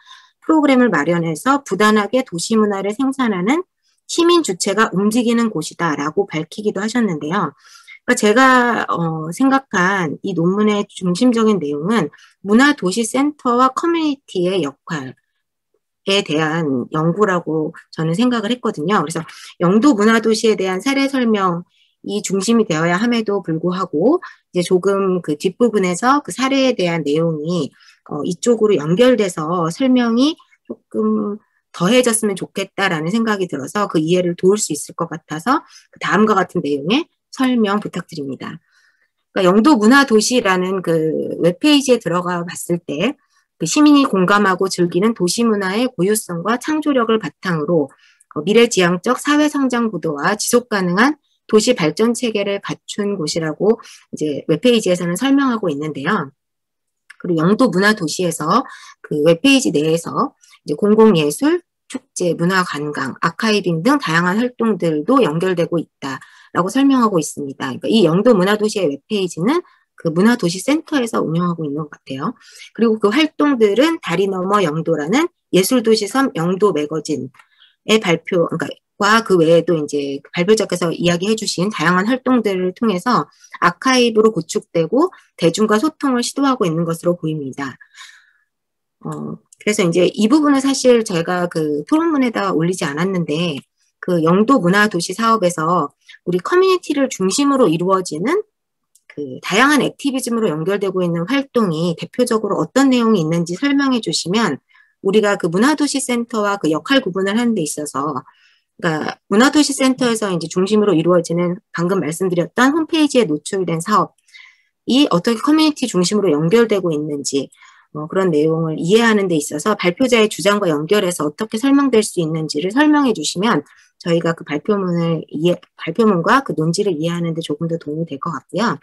프로그램을 마련해서 부단하게 도시 문화를 생산하는 시민 주체가 움직이는 곳이다라고 밝히기도 하셨는데요. 그러니까 제가 생각한 이 논문의 중심적인 내용은 문화도시센터와 커뮤니티의 역할에 대한 연구라고 저는 생각을 했거든요. 그래서 영도 문화도시에 대한 사례 설명이 중심이 되어야 함에도 불구하고 이제 조금 그 뒷부분에서 그 사례에 대한 내용이 이쪽으로 연결돼서 설명이 조금 더해졌으면 좋겠다라는 생각이 들어서 그 이해를 도울 수 있을 것 같아서 다음과 같은 내용의 설명 부탁드립니다. 그러니까 영도 문화도시라는 그 웹페이지에 들어가 봤을 때 그 시민이 공감하고 즐기는 도시 문화의 고유성과 창조력을 바탕으로 미래지향적 사회성장 구도와 지속 가능한 도시 발전 체계를 갖춘 곳이라고 이제 웹페이지에서는 설명하고 있는데요. 그리고 영도 문화도시에서 그 웹페이지 내에서 이제 공공예술, 축제, 문화관광, 아카이빙 등 다양한 활동들도 연결되고 있다라고 설명하고 있습니다. 그러니까 이 영도 문화도시의 웹페이지는 그 문화도시센터에서 운영하고 있는 것 같아요. 그리고 그 활동들은 다리 너머 영도라는 예술도시섬 영도 매거진의 발표, 그러니까 그 외에도 이제 발표자께서 이야기해 주신 다양한 활동들을 통해서 아카이브로 구축되고 대중과 소통을 시도하고 있는 것으로 보입니다. 그래서 이제 이 부분은 사실 제가 그 토론문에다 올리지 않았는데, 그 영도 문화도시 사업에서 우리 커뮤니티를 중심으로 이루어지는 그 다양한 액티비즘으로 연결되고 있는 활동이 대표적으로 어떤 내용이 있는지 설명해 주시면 우리가 그 문화도시센터와 그 역할 구분을 하는 데 있어서 그러니까 문화도시센터에서 이제 중심으로 이루어지는 방금 말씀드렸던 홈페이지에 노출된 사업이 어떻게 커뮤니티 중심으로 연결되고 있는지 그런 내용을 이해하는 데 있어서 발표자의 주장과 연결해서 어떻게 설명될 수 있는지를 설명해 주시면 저희가 그 발표문과 그 논지를 이해하는 데 조금 더 도움이 될 것 같고요.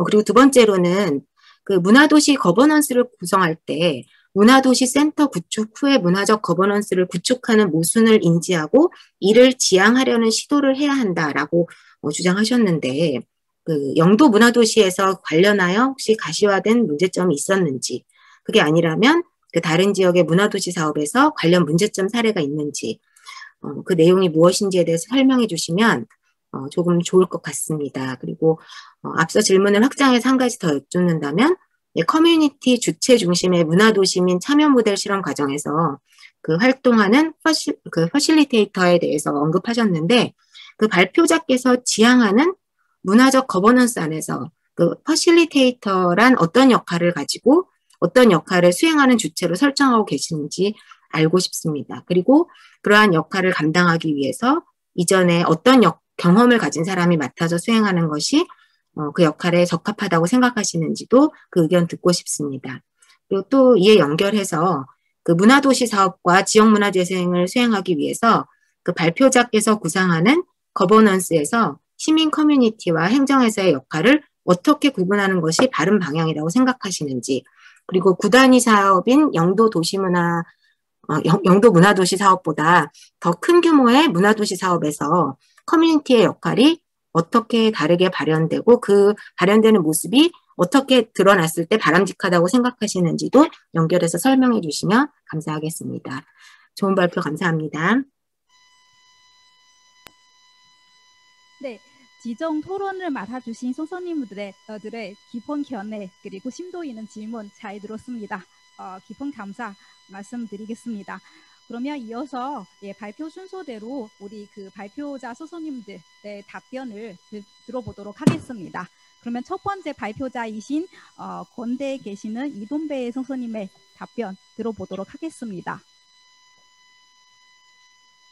그리고 두 번째로는 그 문화도시 거버넌스를 구성할 때 문화도시 센터 구축 후에 문화적 거버넌스를 구축하는 모순을 인지하고 이를 지향하려는 시도를 해야 한다라고 주장하셨는데 그 영도 문화도시에서 관련하여 혹시 가시화된 문제점이 있었는지 그게 아니라면 그 다른 지역의 문화도시 사업에서 관련 문제점 사례가 있는지 그 내용이 무엇인지에 대해서 설명해 주시면 조금 좋을 것 같습니다. 그리고 앞서 질문을 확장해서 한 가지 더 여쭙는다면 커뮤니티 주체 중심의 문화도시 민 참여 모델 실험 과정에서 그 활동하는 퍼실리테이터에 대해서 언급하셨는데 그 발표자께서 지향하는 문화적 거버넌스 안에서 그 퍼실리테이터란 어떤 역할을 가지고 어떤 역할을 수행하는 주체로 설정하고 계시는지 알고 싶습니다. 그리고 그러한 역할을 감당하기 위해서 이전에 어떤 경험을 가진 사람이 맡아서 수행하는 것이 그 역할에 적합하다고 생각하시는지도 그 의견 듣고 싶습니다. 그리고 또 이에 연결해서 그 문화도시 사업과 지역문화재생을 수행하기 위해서 그 발표자께서 구상하는 거버넌스에서 시민 커뮤니티와 행정에서의 역할을 어떻게 구분하는 것이 바른 방향이라고 생각하시는지 그리고 구단위 사업인 영도 문화도시 사업보다 더 큰 규모의 문화도시 사업에서 커뮤니티의 역할이 어떻게 다르게 발현되고 그 발현되는 모습이 어떻게 드러났을 때 바람직하다고 생각하시는지도 연결해서 설명해 주시면 감사하겠습니다. 좋은 발표 감사합니다. 네, 지정 토론을 맡아주신 선생님들의 깊은 견해 그리고 심도 있는 질문 잘 들었습니다. 깊은 감사 말씀드리겠습니다. 그러면 이어서 발표 순서대로 우리 그 발표자 선생님들의 답변을 들어보도록 하겠습니다. 그러면 첫 번째 발표자이신 건대에 계시는 이동배 선생님의 답변 들어보도록 하겠습니다.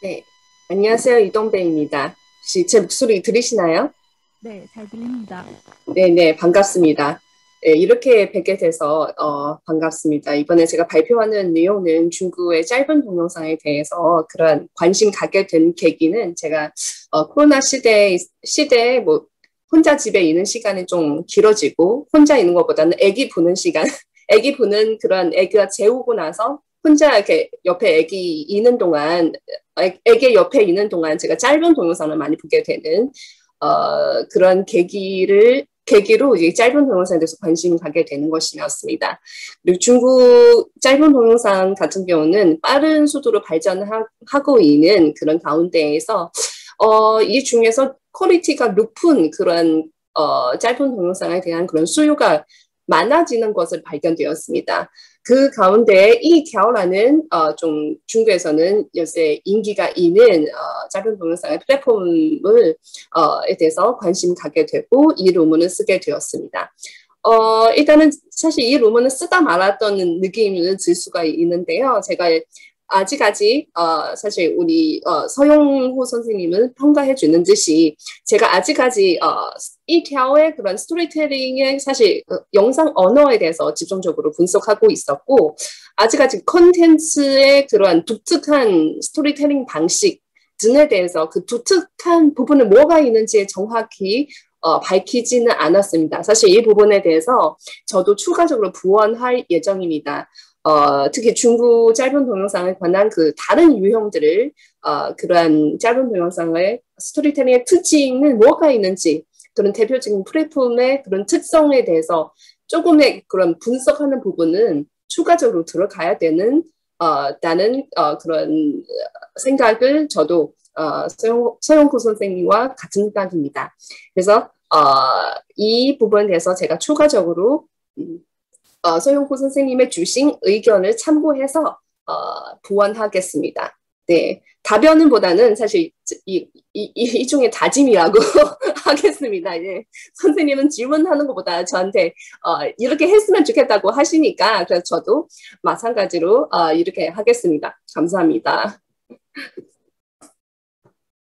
네, 안녕하세요. 이동배입니다. 혹시 제 목소리 들리시나요? 네, 잘 들립니다. 네, 반갑습니다. 네, 이렇게 뵙게 돼서 반갑습니다. 이번에 제가 발표하는 내용은 중국의 짧은 동영상에 대해서 그런 관심 갖게 된 계기는 제가 코로나 시대에 뭐 혼자 집에 있는 시간이 좀 길어지고 혼자 있는 것보다는 애기 보는 시간, 애기 보는 그런 애기가 재우고 나서 혼자 이렇게 옆에 애기 있는 동안 애기 옆에 있는 동안 제가 짧은 동영상을 많이 보게 되는 그런 계기로 이제 짧은 동영상에 대해서 관심을 갖게 되는 것이었습니다. 그리고 중국 짧은 동영상 같은 경우는 빠른速도로 발전하고 있는 그런 가운데에서 이 중에서 퀄리티가 높은 그런 짧은 동영상에 대한 그런 수요가 많아지는 것을 발견되었습니다. 그 가운데 이 갸오라는 좀 중국에서는 요새 인기가 있는 짧은 동영상의 플랫폼을 에 대해서 관심 갖게 되고 이 논문을 쓰게 되었습니다. 일단은 사실 이 논문을 쓰다 말았던 느낌을 들 수가 있는데요. 제가 아직까지 사실 우리 서용호 선생님은 평가해 주는 듯이 제가 아직까지 이 갸오의 그런 스토리텔링의 사실 영상 언어에 대해서 집중적으로 분석하고 있었고 아직까지 컨텐츠의 그러한 독특한 스토리텔링 방식 등에 대해서 그 독특한 부분은 뭐가 있는지 정확히 밝히지는 않았습니다. 사실 이 부분에 대해서 저도 추가적으로 부원할 예정입니다. 특히 중국 짧은 동영상에 관한 그 다른 유형들을 그러한 짧은 동영상의 스토리텔링의 특징은 뭐가 있는지 그런 대표적인 플랫폼의 그런 특성에 대해서 조금의 그런 분석하는 부분은 추가적으로 들어가야 되는 라는 그런 생각을 저도 서영구 선생님과 같은 생각입니다. 그래서 이 부분에 대해서 제가 추가적으로 서영구 선생님의 주신 의견을 참고해서 보완하겠습니다. 네, 답변보다는 사실 일종의 다짐이라고 하겠습니다. 예. 선생님은 질문하는 것보다 저한테 이렇게 했으면 좋겠다고 하시니까 그래서 저도 마찬가지로 이렇게 하겠습니다. 감사합니다.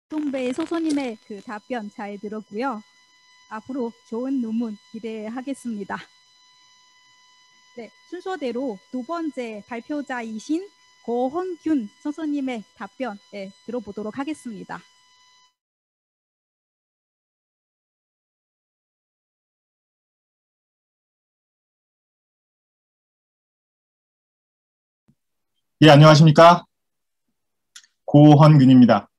동배 소소님의 그 답변 잘 들었고요. 앞으로 좋은 논문 기대하겠습니다. 네, 순서대로 두 번째 발표자이신 고헌균 선생님의 답변 들어보도록 하겠습니다. 예, 안녕하십니까. 고헌균입니다.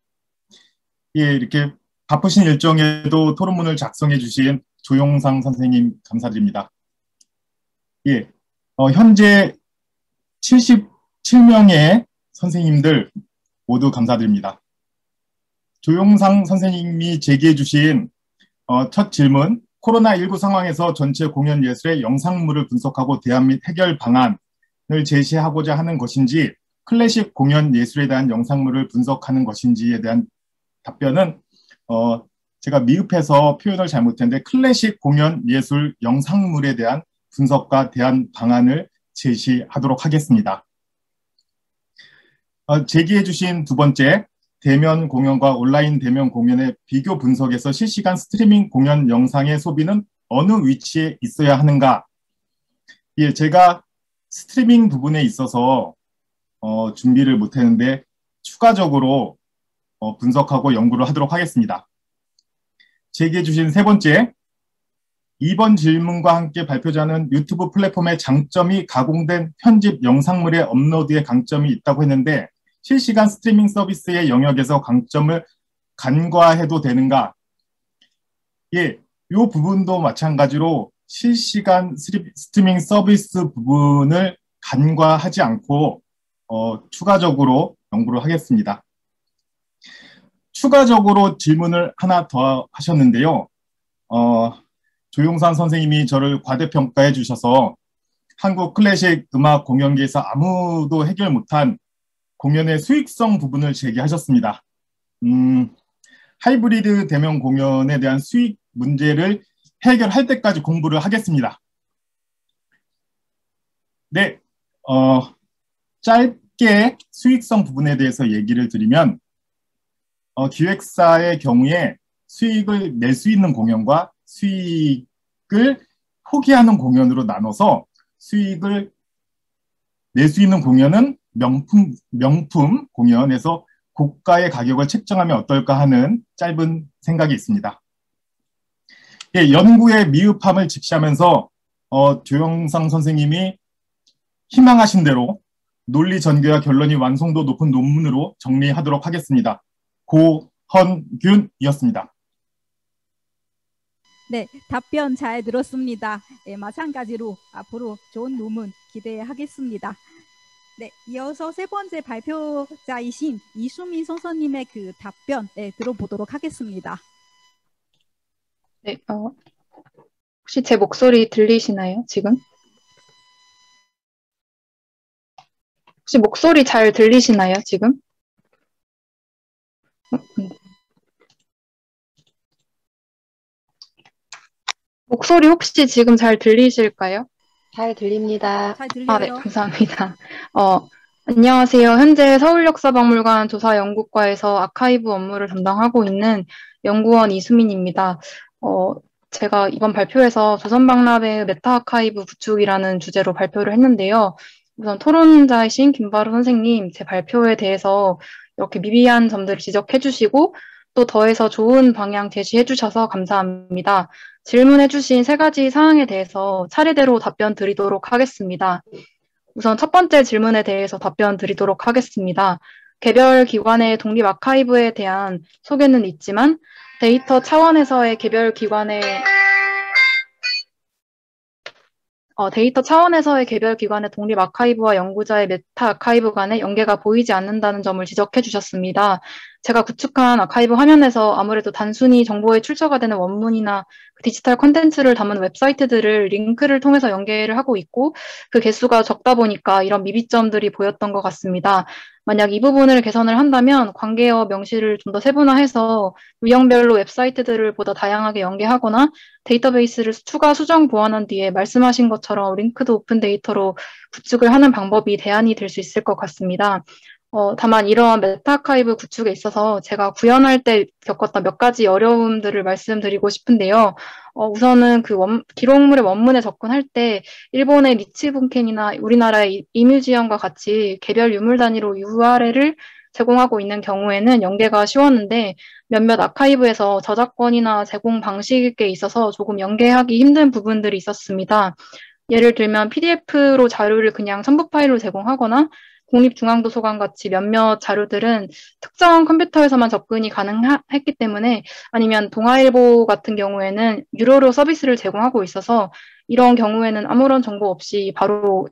예, 이렇게 바쁘신 일정에도 토론문을 작성해 주신 조용상 선생님 감사드립니다. 예, 현재 77명의 선생님들 모두 감사드립니다. 조용상 선생님이 제기해 주신 첫 질문, 코로나19 상황에서 전체 공연 예술의 영상물을 분석하고 대안 및 해결 방안을 제시하고자 하는 것인지, 클래식 공연 예술에 대한 영상물을 분석하는 것인지에 대한 답변은 제가 미흡해서 표현을 잘못했는데 클래식 공연 예술 영상물에 대한 분석과 대안 방안을 제시하도록 하겠습니다. 제기해 주신 두 번째, 대면 공연과 온라인 대면 공연의 비교 분석에서 실시간 스트리밍 공연 영상의 소비는 어느 위치에 있어야 하는가? 예, 제가 스트리밍 부분에 있어서 준비를 못했는데 추가적으로 분석하고 연구를 하도록 하겠습니다. 제기해 주신 세 번째, 이번 질문과 함께 발표자는 유튜브 플랫폼의 장점이 가공된 편집 영상물의 업로드에 강점이 있다고 했는데, 실시간 스트리밍 서비스의 영역에서 강점을 간과해도 되는가? 예, 이 부분도 마찬가지로 실시간 스트리밍 서비스 부분을 간과하지 않고 추가적으로 연구를 하겠습니다. 추가적으로 질문을 하나 더 하셨는데요. 조용산 선생님이 저를 과대평가해 주셔서 한국 클래식 음악 공연계에서 아무도 해결 못한 공연의 수익성 부분을 제기하셨습니다. 하이브리드 대면 공연에 대한 수익 문제를 해결할 때까지 공부를 하겠습니다. 네, 짧게 수익성 부분에 대해서 얘기를 드리면, 기획사의 경우에 수익을 낼 수 있는 공연과 수익을 포기하는 공연으로 나눠서, 수익을 낼 수 있는 공연은 명품 공연에서 고가의 가격을 책정하면 어떨까 하는 짧은 생각이 있습니다. 예, 연구의 미흡함을 직시하면서 조영상 선생님이 희망하신 대로 논리 전개와 결론이 완성도 높은 논문으로 정리하도록 하겠습니다. 고헌균이었습니다. 네, 답변 잘 들었습니다. 네, 마찬가지로 앞으로 좋은 논문 기대하겠습니다. 네, 이어서 세 번째 발표자이신 이수민 선생님의 그 답변 들어보도록 하겠습니다. 네, 혹시 제 목소리 들리시나요, 지금? 혹시 목소리 잘 들리시나요, 지금? 목소리 혹시 지금 잘 들리실까요? 잘 들립니다. 잘 들려요. 아, 네, 감사합니다. 안녕하세요. 현재 서울역사박물관 조사연구과에서 아카이브 업무를 담당하고 있는 연구원 이수민입니다. 제가 이번 발표에서 조선박람회 메타아카이브 구축이라는 주제로 발표를 했는데요. 우선 토론자이신 김바로 선생님, 제 발표에 대해서 이렇게 미비한 점들을 지적해 주시고 또 더해서 좋은 방향 제시해 주셔서 감사합니다. 질문해 주신 세 가지 사항에 대해서 차례대로 답변 드리도록 하겠습니다. 우선 첫 번째 질문에 대해서 답변 드리도록 하겠습니다. 개별 기관의 독립 아카이브에 대한 소개는 있지만 데이터 차원에서의 개별 기관의 독립 아카이브와 연구자의 메타 아카이브 간의 연계가 보이지 않는다는 점을 지적해 주셨습니다. 제가 구축한 아카이브 화면에서 아무래도 단순히 정보의 출처가 되는 원문이나 디지털 콘텐츠를 담은 웹사이트들을 링크를 통해서 연계를 하고 있고 그 개수가 적다 보니까 이런 미비점들이 보였던 것 같습니다. 만약 이 부분을 개선을 한다면 관계어 명시를 좀 더 세분화해서 유형별로 웹사이트들을 보다 다양하게 연계하거나 데이터베이스를 추가 수정 보완한 뒤에 말씀하신 것처럼 링크드 오픈 데이터로 구축을 하는 방법이 대안이 될 수 있을 것 같습니다. 다만 이러한 메타아카이브 구축에 있어서 제가 구현할 때 겪었던 몇 가지 어려움들을 말씀드리고 싶은데요. 우선은 기록물의 원문에 접근할 때 일본의 니치분켄이나 우리나라의 이뮤지엄과 같이 개별 유물 단위로 URL을 제공하고 있는 경우에는 연계가 쉬웠는데 몇몇 아카이브에서 저작권이나 제공 방식에 있어서 조금 연계하기 힘든 부분들이 있었습니다. 예를 들면 PDF로 자료를 그냥 첨부 파일로 제공하거나 국립중앙도서관 같이 몇몇 자료들은 특정 컴퓨터에서만 접근이 가능했기 때문에 아니면 동아일보 같은 경우에는 유료로 서비스를 제공하고 있어서 이런 경우에는 아무런 정보 없이 바로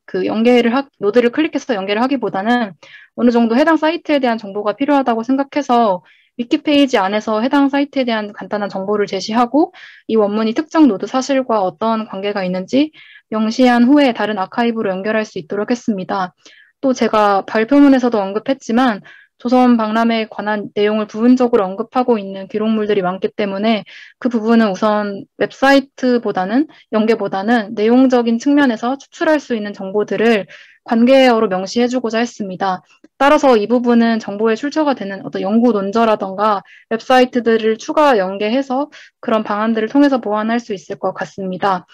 노드를 클릭해서 연계를 하기보다는 어느 정도 해당 사이트에 대한 정보가 필요하다고 생각해서 위키페이지 안에서 해당 사이트에 대한 간단한 정보를 제시하고 이 원문이 특정 노드 사실과 어떤 관계가 있는지 명시한 후에 다른 아카이브로 연결할 수 있도록 했습니다. 또 제가 발표문에서도 언급했지만 조선 박람회에 관한 내용을 부분적으로 언급하고 있는 기록물들이 많기 때문에 그 부분은 우선 웹사이트보다는 연계보다는 내용적인 측면에서 추출할 수 있는 정보들을 관계어로 명시해주고자 했습니다. 따라서 이 부분은 정보에 출처가 되는 어떤 연구 논저라던가 웹사이트들을 추가 연계해서 그런 방안들을 통해서 보완할 수 있을 것 같습니다.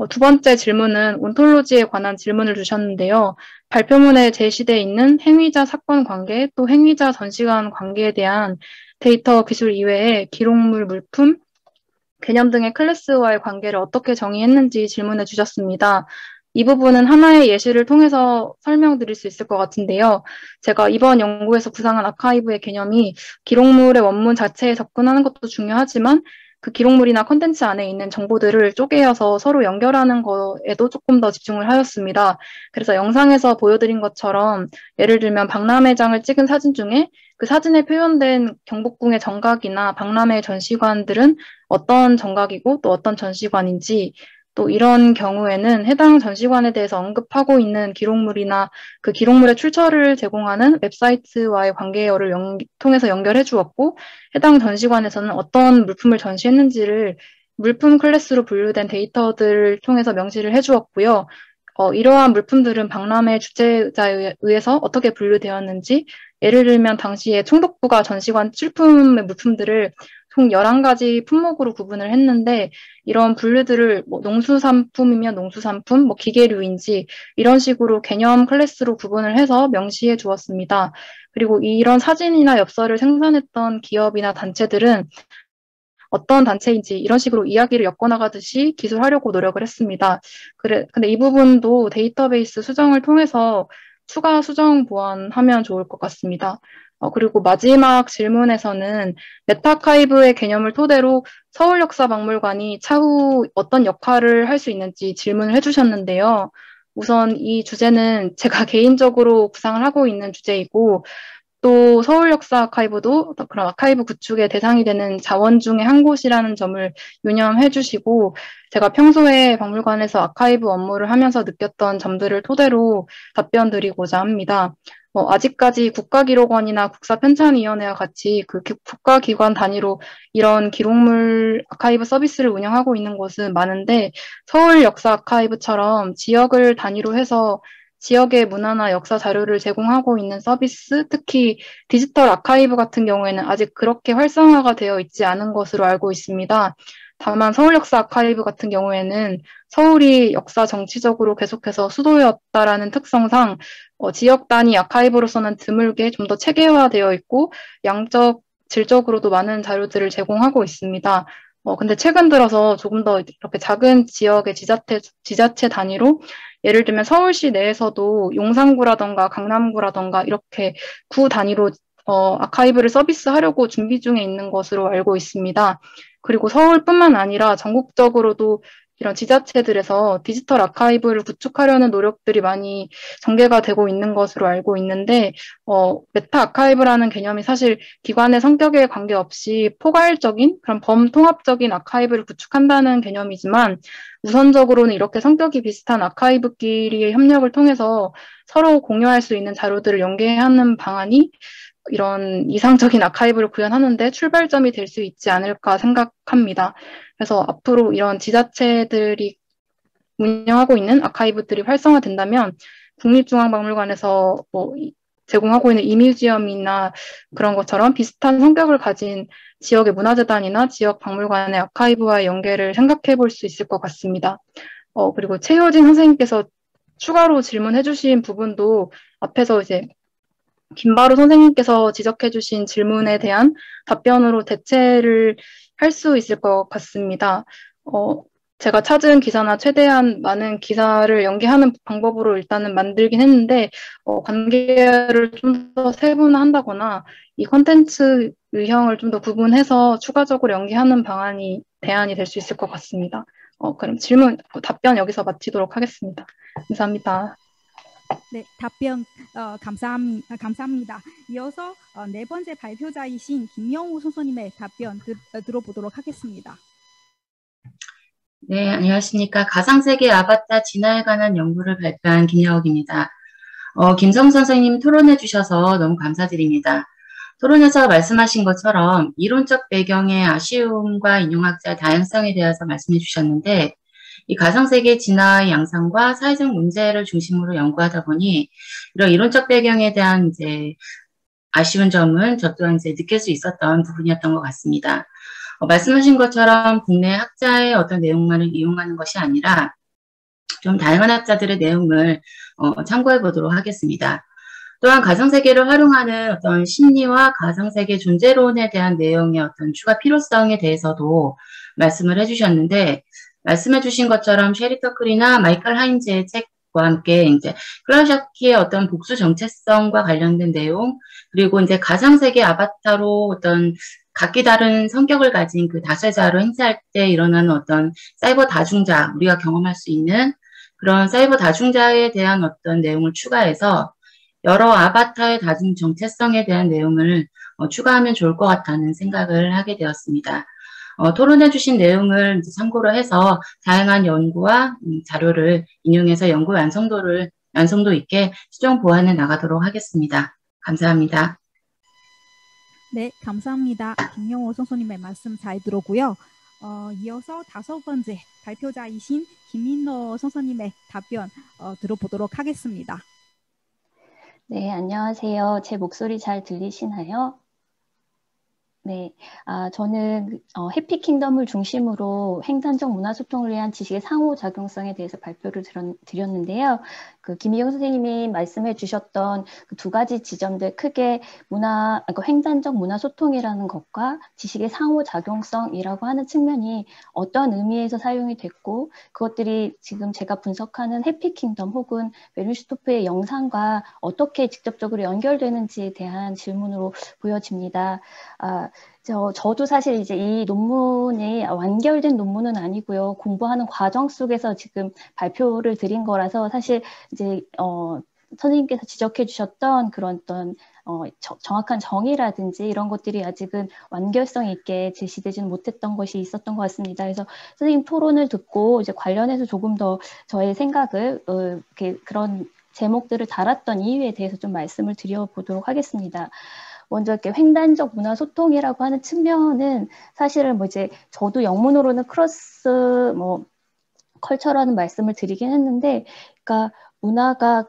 두 번째 질문은 온톨로지에 관한 질문을 주셨는데요. 발표문에 제시되어 있는 행위자 사건 관계 또 행위자 전시관 관계에 대한 데이터 기술 이외에 기록물, 물품, 개념 등의 클래스와의 관계를 어떻게 정의했는지 질문해 주셨습니다. 이 부분은 하나의 예시를 통해서 설명드릴 수 있을 것 같은데요. 제가 이번 연구에서 구상한 아카이브의 개념이 기록물의 원문 자체에 접근하는 것도 중요하지만 그 기록물이나 콘텐츠 안에 있는 정보들을 쪼개어서 서로 연결하는 거에도 조금 더 집중을 하였습니다. 그래서 영상에서 보여드린 것처럼 예를 들면 박람회장을 찍은 사진 중에 그 사진에 표현된 경복궁의 정각이나 박람회 전시관들은 어떤 정각이고 또 어떤 전시관인지 또 이런 경우에는 해당 전시관에 대해서 언급하고 있는 기록물이나 그 기록물의 출처를 제공하는 웹사이트와의 관계어를 통해서 연결해 주었고 해당 전시관에서는 어떤 물품을 전시했는지를 물품 클래스로 분류된 데이터들을 통해서 명시를 해주었고요. 이러한 물품들은 박람회 주최자에 의해서 어떻게 분류되었는지 예를 들면 당시에 총독부가 전시관 출품의 물품들을 총 11가지 품목으로 구분을 했는데 이런 분류들을 농수산품이면 농수산품, 기계류인지 이런 식으로 개념 클래스로 구분을 해서 명시해 주었습니다. 그리고 이런 사진이나 엽서를 생산했던 기업이나 단체들은 어떤 단체인지 이런 식으로 이야기를 엮어나가듯이 기술하려고 노력을 했습니다. 근데 이 부분도 데이터베이스 수정을 통해서 추가 수정 보완하면 좋을 것 같습니다. 그리고 마지막 질문에서는 메타아카이브의 개념을 토대로 서울역사박물관이 차후 어떤 역할을 할 수 있는지 질문을 해주셨는데요. 우선 이 주제는 제가 개인적으로 구상을 하고 있는 주제이고 또 서울역사아카이브도 그런 아카이브 구축의 대상이 되는 자원 중에 한 곳이라는 점을 유념해 주시고 제가 평소에 박물관에서 아카이브 업무를 하면서 느꼈던 점들을 토대로 답변 드리고자 합니다. 아직까지 국가기록원이나 국사편찬위원회와 같이 그 국가기관 단위로 이런 기록물 아카이브 서비스를 운영하고 있는 곳은 많은데 서울역사아카이브처럼 지역을 단위로 해서 지역의 문화나 역사 자료를 제공하고 있는 서비스, 특히 디지털 아카이브 같은 경우에는 아직 그렇게 활성화가 되어 있지 않은 것으로 알고 있습니다. 다만 서울역사 아카이브 같은 경우에는 서울이 역사 정치적으로 계속해서 수도였다라는 특성상 지역 단위 아카이브로서는 드물게 좀 더 체계화되어 있고 양적, 질적으로도 많은 자료들을 제공하고 있습니다. 근데 최근 들어서 조금 더 이렇게 작은 지역의 지자체 단위로 예를 들면 서울시 내에서도 용산구라던가 강남구라던가 이렇게 구 단위로 아카이브를 서비스하려고 준비 중에 있는 것으로 알고 있습니다. 그리고 서울뿐만 아니라 전국적으로도 이런 지자체들에서 디지털 아카이브를 구축하려는 노력들이 많이 전개가 되고 있는 것으로 알고 있는데 메타 아카이브라는 개념이 사실 기관의 성격에 관계없이 포괄적인 그런 범통합적인 아카이브를 구축한다는 개념이지만 우선적으로는 이렇게 성격이 비슷한 아카이브끼리의 협력을 통해서 서로 공유할 수 있는 자료들을 연계하는 방안이 이런 이상적인 아카이브를 구현하는 데 출발점이 될 수 있지 않을까 생각합니다. 그래서 앞으로 이런 지자체들이 운영하고 있는 아카이브들이 활성화된다면 국립중앙박물관에서 제공하고 있는 이뮤지엄이나 그런 것처럼 비슷한 성격을 가진 지역의 문화재단이나 지역 박물관의 아카이브와의 연계를 생각해 볼 수 있을 것 같습니다. 그리고 최효진 선생님께서 추가로 질문해 주신 부분도 앞에서 이제 김바로 선생님께서 지적해 주신 질문에 대한 답변으로 대체를 할 수 있을 것 같습니다. 제가 찾은 기사나 최대한 많은 기사를 연계하는 방법으로 일단은 만들긴 했는데, 관계를 좀 더 세분화한다거나 이 콘텐츠 유형을 좀 더 구분해서 추가적으로 연계하는 대안이 될 수 있을 것 같습니다. 그럼 답변 여기서 마치도록 하겠습니다. 감사합니다. 네, 답변 감사합니다. 이어서 네 번째 발표자이신 김영우 선생님의 답변 들어보도록 하겠습니다. 네, 안녕하십니까. 가상세계 아바타 진화에 관한 연구를 발표한 김여옥입니다. 김성 선생님 토론해 주셔서 너무 감사드립니다. 토론에서 말씀하신 것처럼 이론적 배경의 아쉬움과 인용학자의 다양성에 대해서 말씀해 주셨는데, 이 가상세계 진화의 양상과 사회적 문제를 중심으로 연구하다 보니 이런 이론적 배경에 대한 이제 아쉬운 점은 저 또한 이제 느낄 수 있었던 부분이었던 것 같습니다. 말씀하신 것처럼 국내 학자의 어떤 내용만을 이용하는 것이 아니라 좀 다양한 학자들의 내용을 참고해 보도록 하겠습니다. 또한 가상세계를 활용하는 어떤 심리와 가상세계 존재론에 대한 내용의 어떤 추가 필요성에 대해서도 말씀을 해주셨는데, 말씀해 주신 것처럼 셰리 터클이나 마이클 하인즈의 책과 함께 이제 클라샤키의 어떤 복수 정체성과 관련된 내용, 그리고 이제 가상세계 아바타로 어떤 각기 다른 성격을 가진 그 다수자로 행사할 때 일어나는 어떤 사이버 다중자, 우리가 경험할 수 있는 그런 사이버 다중자에 대한 어떤 내용을 추가해서 여러 아바타의 다중 정체성에 대한 내용을 추가하면 좋을 것 같다는 생각을 하게 되었습니다. 토론해 주신 내용을 이제 참고로 해서 다양한 연구와 자료를 인용해서 연구 완성도 있게 최종 보완해 나가도록 하겠습니다. 감사합니다. 네, 감사합니다. 김영호 선생님의 말씀 잘 들었고요. 이어서 다섯 번째 발표자이신 김민호 선생님의 답변 들어보도록 하겠습니다. 네, 안녕하세요. 제 목소리 잘 들리시나요? 네, 저는 해피킹덤을 중심으로 횡단적 문화소통을 위한 지식의 상호작용성에 대해서 발표를 드렸는데요. 그 김희영 선생님이 말씀해 주셨던 그 두 가지 지점들, 크게 횡단적 문화소통이라는 것과 지식의 상호작용성이라고 하는 측면이 어떤 의미에서 사용이 됐고, 그것들이 지금 제가 분석하는 해피킹덤 혹은 베른슈토프의 영상과 어떻게 직접적으로 연결되는지에 대한 질문으로 보여집니다. 저도 사실 이제 이 논문이 완결된 논문은 아니고요. 공부하는 과정 속에서 지금 발표를 드린 거라서 사실 이제 선생님께서 지적해 주셨던 그런 어떤 정확한 정의라든지 이런 것들이 아직은 완결성 있게 제시되지는 못했던 것이 있었던 것 같습니다. 그래서 선생님 토론을 듣고 이제 관련해서 조금 더 저의 생각을 이렇게 그런 제목들을 달았던 이유에 대해서 좀 말씀을 드려보도록 하겠습니다. 먼저 이렇게 횡단적 문화 소통이라고 하는 측면은 사실은 뭐 이제 저도 영문으로는 크로스 컬처라는 말씀을 드리긴 했는데, 그러니까 문화가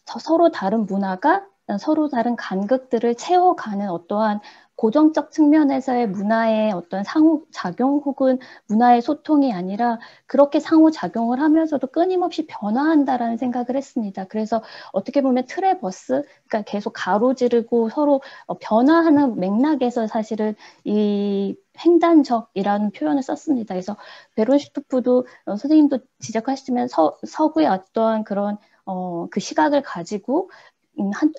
서로 다른 문화가 서로 다른 간극들을 채워가는 어떠한 고정적 측면에서의 문화의 어떤 상호작용 혹은 문화의 소통이 아니라 그렇게 상호작용을 하면서도 끊임없이 변화한다라는 생각을 했습니다. 그래서 어떻게 보면 트래버스, 그러니까 계속 가로지르고 서로 변화하는 맥락에서 사실은 이 횡단적이라는 표현을 썼습니다. 그래서 베른슈토프도 선생님도 지적하시지만 서구의 어떠한 그런 그 시각을 가지고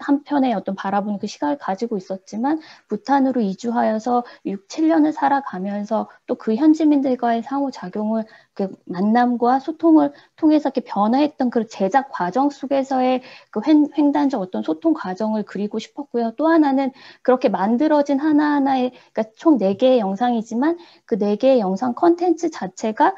한편의 어떤 바라보는 그 시각을 가지고 있었지만 부탄으로 이주하여서 6, 7년을 살아가면서 또 그 현지민들과의 상호작용을 그 만남과 소통을 통해서 이렇게 변화했던 그 제작 과정 속에서의 그 횡단적 어떤 소통 과정을 그리고 싶었고요. 또 하나는 그렇게 만들어진 하나하나의, 그러니까 총 4개의 영상이지만 그 4개의 영상 컨텐츠 자체가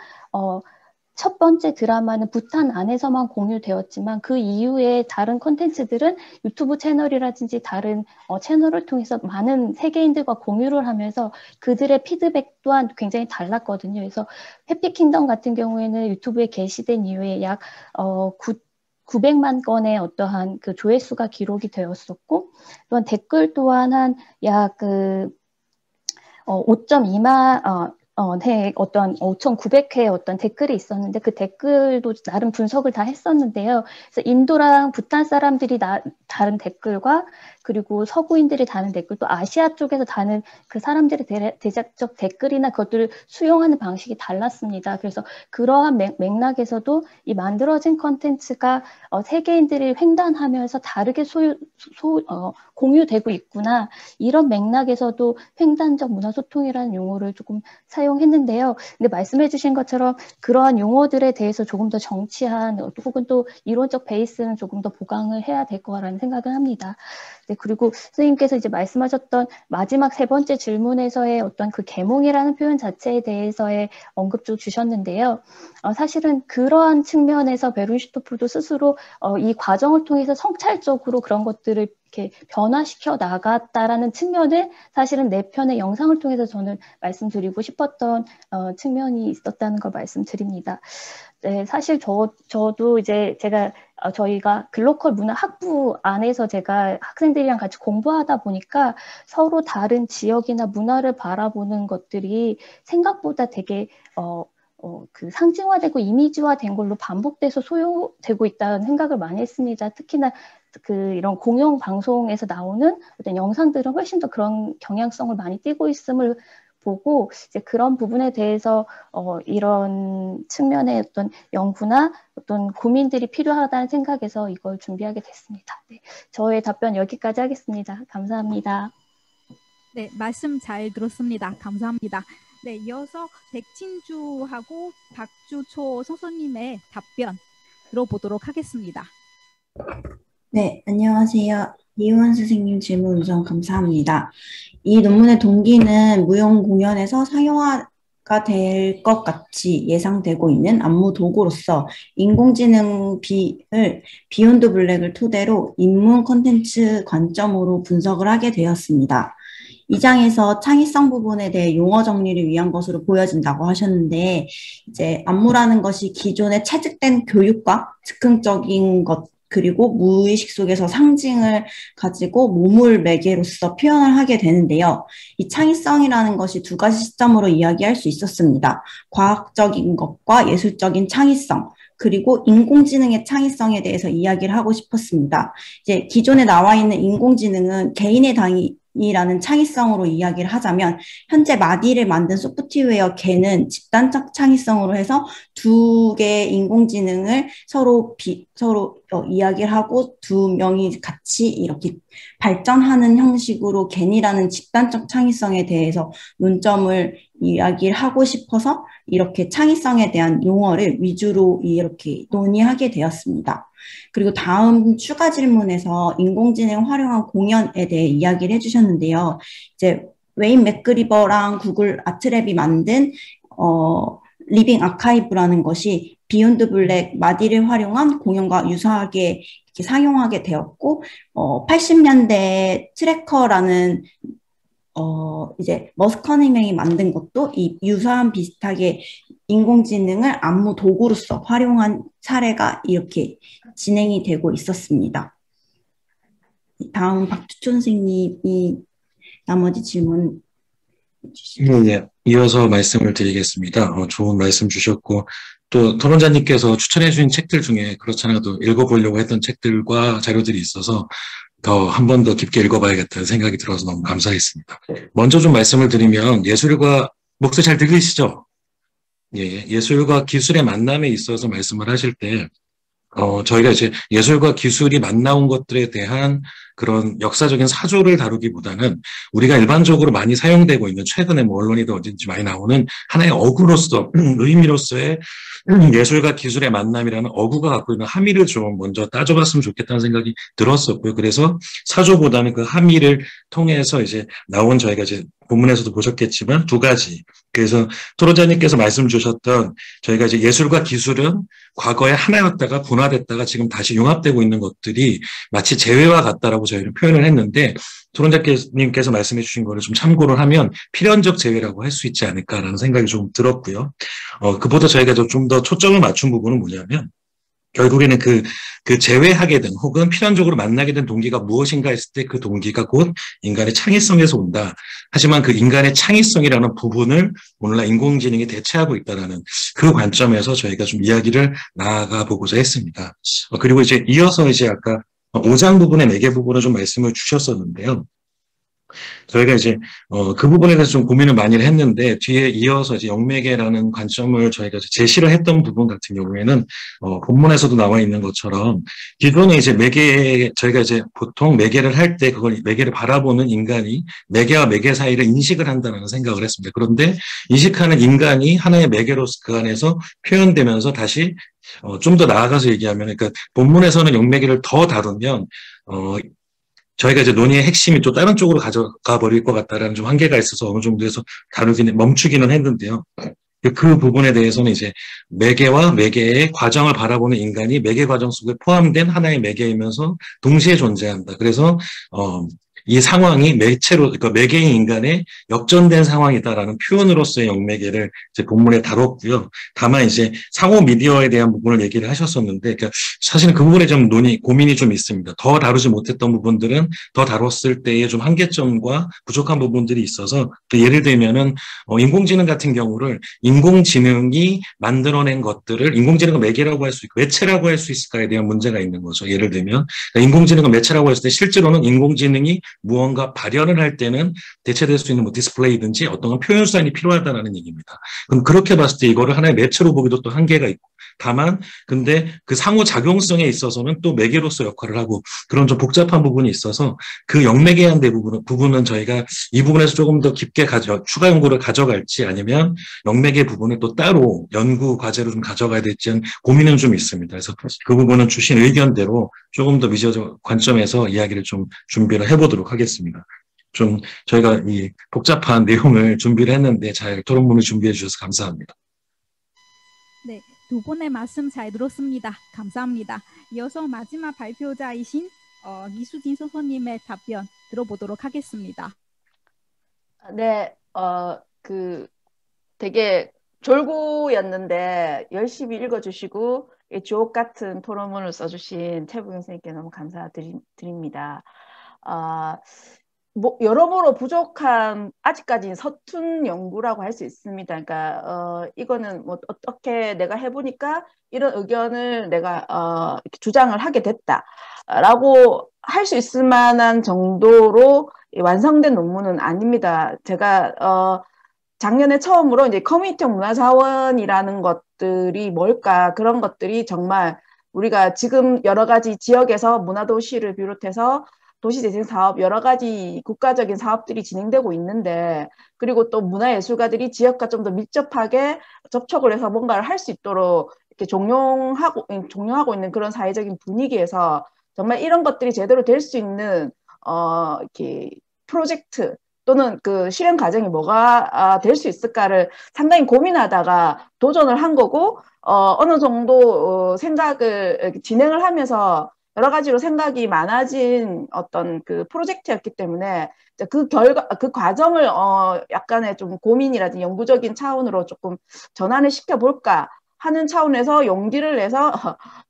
첫 번째 드라마는 부탄 안에서만 공유되었지만 그 이후에 다른 콘텐츠들은 유튜브 채널이라든지 다른 채널을 통해서 많은 세계인들과 공유를 하면서 그들의 피드백 또한 굉장히 달랐거든요. 그래서 해피킹덤 같은 경우에는 유튜브에 게시된 이후에 약 900만 건의 어떠한 그 조회수가 기록이 되었었고, 또한 댓글 또한 한 약 5.2만 네, 어떤 5,900회 어떤 댓글이 있었는데 그 댓글도 나름 분석을 다 했었는데요. 그래서 인도랑 부탄 사람들이 다른 댓글과 그리고 서구인들이 다는 댓글, 또 아시아 쪽에서 다는 그 사람들의 대략적 댓글이나 그것들을 수용하는 방식이 달랐습니다. 그래서 그러한 맥락에서도 이 만들어진 컨텐츠가 세계인들이 횡단하면서 다르게 공유되고 있구나. 이런 맥락에서도 횡단적 문화소통이라는 용어를 조금 사용했는데요. 근데 말씀해 주신 것처럼 그러한 용어들에 대해서 조금 더 정치한 혹은 또 이론적 베이스는 조금 더 보강을 해야 될 거라는 생각을 합니다. 네, 그리고 선생님께서 이제 말씀하셨던 마지막 세 번째 질문에서의 어떤 그 계몽이라는 표현 자체에 대해서의 언급도 주셨는데요. 사실은 그러한 측면에서 베룬슈토프도 스스로 이 과정을 통해서 성찰적으로 그런 것들을 이렇게 변화시켜 나갔다라는 측면을 사실은 네 편의 영상을 통해서 저는 말씀드리고 싶었던 측면이 있었다는 걸 말씀드립니다. 네, 사실 저도 이제 저희가 글로컬 문화 학부 안에서 제가 학생들이랑 같이 공부하다 보니까 서로 다른 지역이나 문화를 바라보는 것들이 생각보다 되게 그 상징화되고 이미지화된 걸로 반복돼서 소요되고 있다는 생각을 많이 했습니다. 특히나 이런 공영 방송에서 나오는 어떤 영상들은 훨씬 더 그런 경향성을 많이 띠고 있음을 보고 이제 그런 부분에 대해서 이런 측면의 어떤 연구나 어떤 고민들이 필요하다는 생각에서 이걸 준비하게 됐습니다. 네, 저의 답변 여기까지 하겠습니다. 감사합니다. 네, 말씀 잘 들었습니다. 감사합니다. 네, 이어서 백진주하고 박주초 선생님의 답변 들어보도록 하겠습니다. 네, 안녕하세요. 이우원 선생님 질문 우선 감사합니다. 이 논문의 동기는 무용 공연에서 상용화가 될 것 같이 예상되고 있는 안무 도구로서 인공지능 비욘드 블랙을 토대로 인문 콘텐츠 관점으로 분석을 하게 되었습니다. 이 장에서 창의성 부분에 대해 용어 정리를 위한 것으로 보여진다고 하셨는데, 이제 안무라는 것이 기존의 체득된 교육과 즉흥적인 것, 그리고 무의식 속에서 상징을 가지고 몸을 매개로서 표현을 하게 되는데요. 이 창의성이라는 것이 두 가지 시점으로 이야기할 수 있었습니다. 과학적인 것과 예술적인 창의성, 그리고 인공지능의 창의성에 대해서 이야기를 하고 싶었습니다. 이제 기존에 나와 있는 인공지능은 개인의 당이라는 창의성으로 이야기를 하자면, 현재 마디를 만든 소프트웨어 개는 집단적 창의성으로 해서 두 개의 인공지능을 서로 이야기를 하고 두 명이 같이 이렇게 발전하는 형식으로 겐이라는 집단적 창의성에 대해서 논점을 이야기를 하고 싶어서 이렇게 창의성에 대한 용어를 위주로 이렇게 논의하게 되었습니다. 그리고 다음 추가 질문에서 인공지능 활용한 공연에 대해 이야기를 해주셨는데요. 이제 웨인 맥그리버랑 구글 아트랩이 만든 리빙 아카이브라는 것이 비욘드 블랙 마디를 활용한 공연과 유사하게 이렇게 상용하게 되었고, 80년대 트래커라는 이제 머스 커닝맨이 만든 것도 이 유사한 비슷하게 인공지능을 안무 도구로서 활용한 사례가 이렇게 진행이 되고 있었습니다. 다음 박주초 선생님이 나머지 질문 해주시죠. 네, 이어서 말씀을 드리겠습니다. 좋은 말씀 주셨고, 또 토론자님께서 추천해 주신 책들 중에 그렇지 않아도 읽어보려고 했던 책들과 자료들이 있어서 한 번 더 깊게 읽어봐야겠다는 생각이 들어서 너무 감사했습니다. 먼저 좀 말씀을 드리면 목소리 잘 들리시죠? 예, 예술과 기술의 만남에 있어서 말씀을 하실 때 저희가 이제 예술과 기술이 만나온 것들에 대한 그런 역사적인 사조를 다루기보다는 우리가 일반적으로 많이 사용되고 있는 최근에 언론이든 어딘지 많이 나오는 하나의 어구로서, 의미로서의 예술과 기술의 만남이라는 어구가 갖고 있는 함의를 좀 먼저 따져봤으면 좋겠다는 생각이 들었었고요. 그래서 사조보다는 그 함의를 통해서 이제 나온 저희가 이제 본문에서도 보셨겠지만 두 가지. 그래서 토론자님께서 말씀 주셨던 저희가 이제 예술과 기술은 과거에 하나였다가 분화됐다가 지금 다시 융합되고 있는 것들이 마치 재회와 같다라고 저희는 표현을 했는데, 토론자님께서 말씀해 주신 거를 좀 참고를 하면 필연적 재회라고 할 수 있지 않을까라는 생각이 좀 들었고요. 그보다 저희가 좀 더 초점을 맞춘 부분은 뭐냐면, 결국에는 그 제외하게 된 혹은 필연적으로 만나게 된 동기가 무엇인가 했을 때 그 동기가 곧 인간의 창의성에서 온다. 하지만 그 인간의 창의성이라는 부분을 오늘날 인공지능이 대체하고 있다는 그 관점에서 저희가 좀 이야기를 나아가 보고자 했습니다. 그리고 이제 이어서 이제 아까 5장 부분의 매개 부분을 좀 말씀을 주셨었는데요. 저희가 이제 그 부분에 대해서 좀 고민을 많이 했는데 뒤에 이어서 이제 영매개라는 관점을 저희가 제시를 했던 부분 같은 경우에는 본문에서도 나와 있는 것처럼 기존에 이제 매개 저희가 이제 보통 매개를 할 때 그걸 매개를 바라보는 인간이 매개와 매개 사이를 인식을 한다는 생각을 했습니다. 그런데 인식하는 인간이 하나의 매개로서 그 안에서 표현되면서 다시 좀 더 나아가서 얘기하면 그러니까 본문에서는 영매개를 더 다루면 저희가 이제 논의의 핵심이 또 다른 쪽으로 가져가 버릴 것 같다라는 좀 한계가 있어서 어느 정도에서 멈추기는 했는데요. 그 부분에 대해서는 이제 매개와 매개의 과정을 바라보는 인간이 매개 과정 속에 포함된 하나의 매개이면서 동시에 존재한다. 그래서 이 상황이 매체로, 그러니까 매개인 인간의 역전된 상황이다라는 표현으로서의 영매개를 이제 본문에 다뤘고요. 다만 이제 상호 미디어에 대한 부분을 얘기를 하셨었는데, 그러니까 사실은 그 부분에 좀 고민이 좀 있습니다. 더 다루지 못했던 부분들은 더 다뤘을 때의 좀 한계점과 부족한 부분들이 있어서, 예를 들면은, 인공지능 같은 경우를 인공지능이 만들어낸 것들을 인공지능을 매개라고 할 수 있고, 매체라고 할 수 있을까에 대한 문제가 있는 거죠. 예를 들면, 인공지능을 매체라고 했을 때 실제로는 인공지능이 무언가 발현을 할 때는 대체될 수 있는 뭐 디스플레이든지 어떤 표현 수단이 필요하다는 얘기입니다. 그럼 그렇게 봤을 때 이거를 하나의 매체로 보기도 또 한계가 있고, 다만 근데 그 상호작용성에 있어서는 또 매개로서 역할을 하고 그런 좀 복잡한 부분이 있어서 그 영매개한 부분은 저희가 이 부분에서 조금 더 깊게 추가 연구를 가져갈지 아니면 영매개 부분을 또 따로 연구 과제로 좀 가져가야 될지 고민은 좀 있습니다. 그래서 그 부분은 주신 의견대로 조금 더 미디어 관점에서 이야기를 좀 준비를 해보도록 하겠습니다. 좀 저희가 이 복잡한 내용을 준비를 했는데 잘 토론문을 준비해 주셔서 감사합니다. 네, 두 분의 말씀 잘 들었습니다. 감사합니다. 이어서 마지막 발표자이신 이수진 선생님의 답변 들어보도록 하겠습니다. 네, 되게 졸고였는데 열심히 읽어주시고 주옥 같은 토론문을 써주신 최부경 선생님께 너무 감사드립니다. 여러모로 부족한 아직까지는 서툰 연구라고 할 수 있습니다. 그러니까 이거는 뭐 어떻게 내가 해보니까 이런 의견을 내가 이렇게 주장을 하게 됐다라고 할 수 있을 만한 정도로 완성된 논문은 아닙니다. 제가 작년에 처음으로 이제 커뮤니티형 문화자원이라는 것들이 뭘까, 그런 것들이 정말 우리가 지금 여러 가지 지역에서 문화도시를 비롯해서 도시재생 사업, 여러 가지 국가적인 사업들이 진행되고 있는데, 그리고 또 문화예술가들이 지역과 좀 더 밀접하게 접촉을 해서 뭔가를 할 수 있도록 이렇게 종용하고 있는 그런 사회적인 분위기에서 정말 이런 것들이 제대로 될 수 있는 이렇게 프로젝트 또는 그 실행 과정이 뭐가 될 수 있을까를 상당히 고민하다가 도전을 한 거고, 어느 정도 생각을 진행을 하면서 여러 가지로 생각이 많아진 어떤 그 프로젝트였기 때문에 그 과정을 약간의 좀 고민이라든지 연구적인 차원으로 조금 전환을 시켜볼까 하는 차원에서 용기를 내서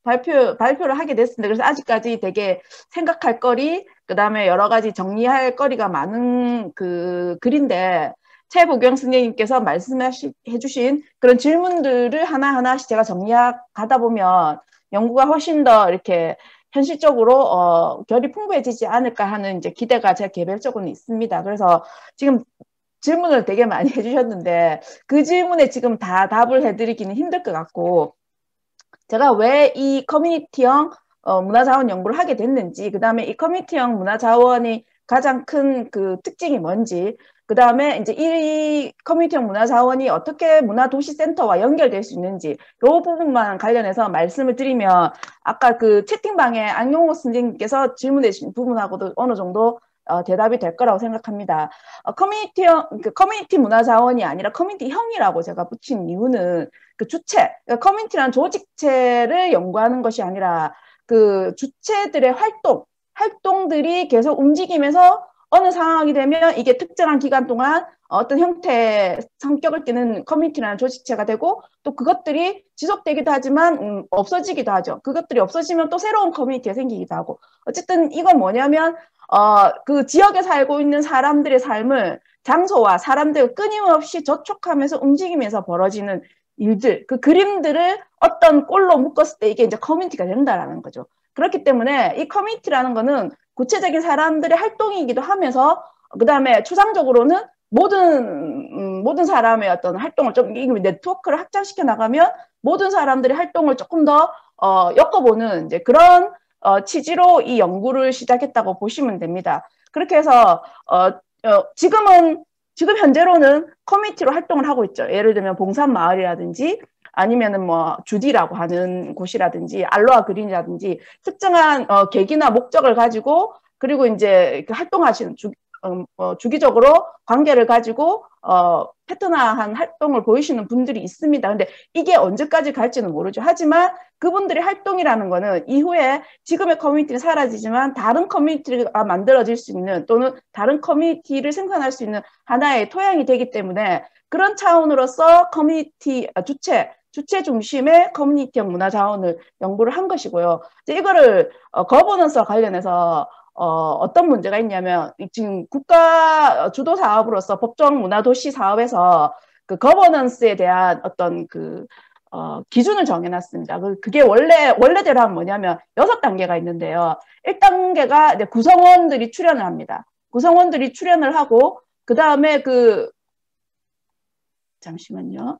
발표를 하게 됐습니다. 그래서 아직까지 되게 생각할 거리, 그 다음에 여러 가지 정리할 거리가 많은 그 글인데, 최보경 선생님께서 말씀해 주신 그런 질문들을 하나하나씩 제가 정리하다 보면 연구가 훨씬 더 이렇게 현실적으로 결이 풍부해지지 않을까 하는 이제 기대가 제 개별적으로는 있습니다. 그래서 지금 질문을 되게 많이 해주셨는데 그 질문에 지금 다 답을 해드리기는 힘들 것 같고, 제가 왜 이 커뮤니티형 문화자원 연구를 하게 됐는지, 그 다음에 이 커뮤니티형 문화자원이 가장 큰 그 특징이 뭔지, 그 다음에 이제 이 커뮤니티형 문화자원이 어떻게 문화도시센터와 연결될 수 있는지, 이 부분만 관련해서 말씀을 드리면, 아까 그 채팅방에 안용호 선생님께서 질문해 주신 부분하고도 어느 정도 대답이 될 거라고 생각합니다. 커뮤니티 문화자원이 아니라 커뮤니티형이라고 제가 붙인 이유는 그 주체, 그러니까 커뮤니티라는 조직체를 연구하는 것이 아니라 그 주체들의 활동들이 계속 움직이면서 어느 상황이 되면 이게 특정한 기간 동안 어떤 형태의 성격을 띠는 커뮤니티라는 조직체가 되고 또 그것들이 지속되기도 하지만 없어지기도 하죠. 그것들이 없어지면 또 새로운 커뮤니티가 생기기도 하고 어쨌든 이건 뭐냐면 그 지역에 살고 있는 사람들의 삶을 장소와 사람들을 끊임없이 접촉하면서 움직이면서 벌어지는 일들, 그 그림들을 어떤 꼴로 묶었을 때 이게 이제 커뮤니티가 된다라는 거죠. 그렇기 때문에 이 커뮤니티라는 거는 구체적인 사람들의 활동이기도 하면서 그 다음에 추상적으로는 모든 사람의 어떤 활동을 좀 네트워크를 확장시켜 나가면 모든 사람들의 활동을 조금 더 엮어보는 이제 그런 취지로 이 연구를 시작했다고 보시면 됩니다. 그렇게 해서 지금 현재로는 커뮤니티로 활동을 하고 있죠. 예를 들면 봉산마을이라든지 아니면은 뭐 주디라고 하는 곳이라든지 알로하 그린이라든지 특정한 계기나 목적을 가지고 그리고 이제 활동하시는 주기적으로 관계를 가지고 패턴화한 활동을 보이시는 분들이 있습니다. 근데 이게 언제까지 갈지는 모르죠. 하지만 그분들의 활동이라는 거는 이후에 지금의 커뮤니티는 사라지지만 다른 커뮤니티가 만들어질 수 있는 또는 다른 커뮤니티를 생산할 수 있는 하나의 토양이 되기 때문에 그런 차원으로서 커뮤니티 주체 중심의 커뮤니티형 문화 자원을 연구를 한 것이고요. 이제 이거를 거버넌스와 관련해서 어떤 문제가 있냐면 지금 국가 주도 사업으로서 법정 문화도시 사업에서 그 거버넌스에 대한 어떤 그 기준을 정해놨습니다. 그게 원래대로 하면 뭐냐면 6단계가 있는데요. 1단계가 이제 구성원들이 출연을 합니다. 구성원들이 출연을 하고 그 다음에 잠시만요.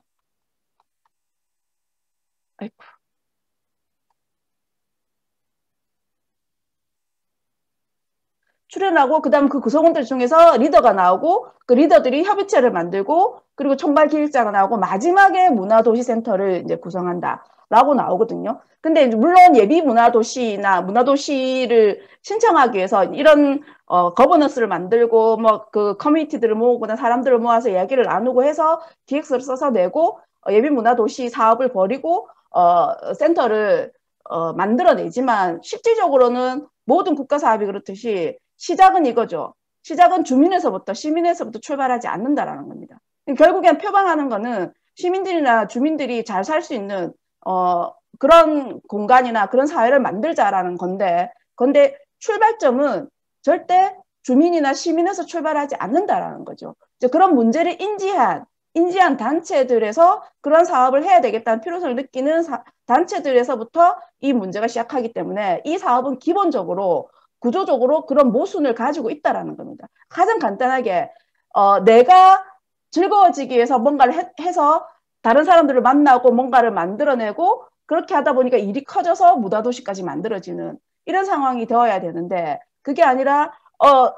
아이고. 출연하고 그다음 그 구성원들 중에서 리더가 나오고 그 리더들이 협의체를 만들고 그리고 총괄 기획자가 나오고 마지막에 문화도시센터를 이제 구성한다라고 나오거든요. 근데 물론 예비 문화도시나 문화도시를 신청하기 위해서 이런 거버넌스를 만들고 뭐 그 커뮤니티들을 모으거나 사람들을 모아서 이야기를 나누고 해서 기획서를 써서 내고 예비 문화도시 사업을 벌이고 센터를 만들어내지만 실질적으로는 모든 국가 사업이 그렇듯이 시작은 이거죠. 시작은 주민에서부터 시민에서부터 출발하지 않는다라는 겁니다. 결국엔 표방하는 거는 시민들이나 주민들이 잘 살 수 있는 그런 공간이나 그런 사회를 만들자라는 건데 출발점은 절대 주민이나 시민에서 출발하지 않는다라는 거죠. 이제 그런 문제를 인지한 단체들에서 그런 사업을 해야 되겠다는 필요성을 느끼는 단체들에서부터 이 문제가 시작하기 때문에 이 사업은 기본적으로 구조적으로 그런 모순을 가지고 있다라는 겁니다. 가장 간단하게 내가 즐거워지기 위해서 뭔가를 해서 다른 사람들을 만나고 뭔가를 만들어내고 그렇게 하다 보니까 일이 커져서 무다도시까지 만들어지는 이런 상황이 되어야 되는데 그게 아니라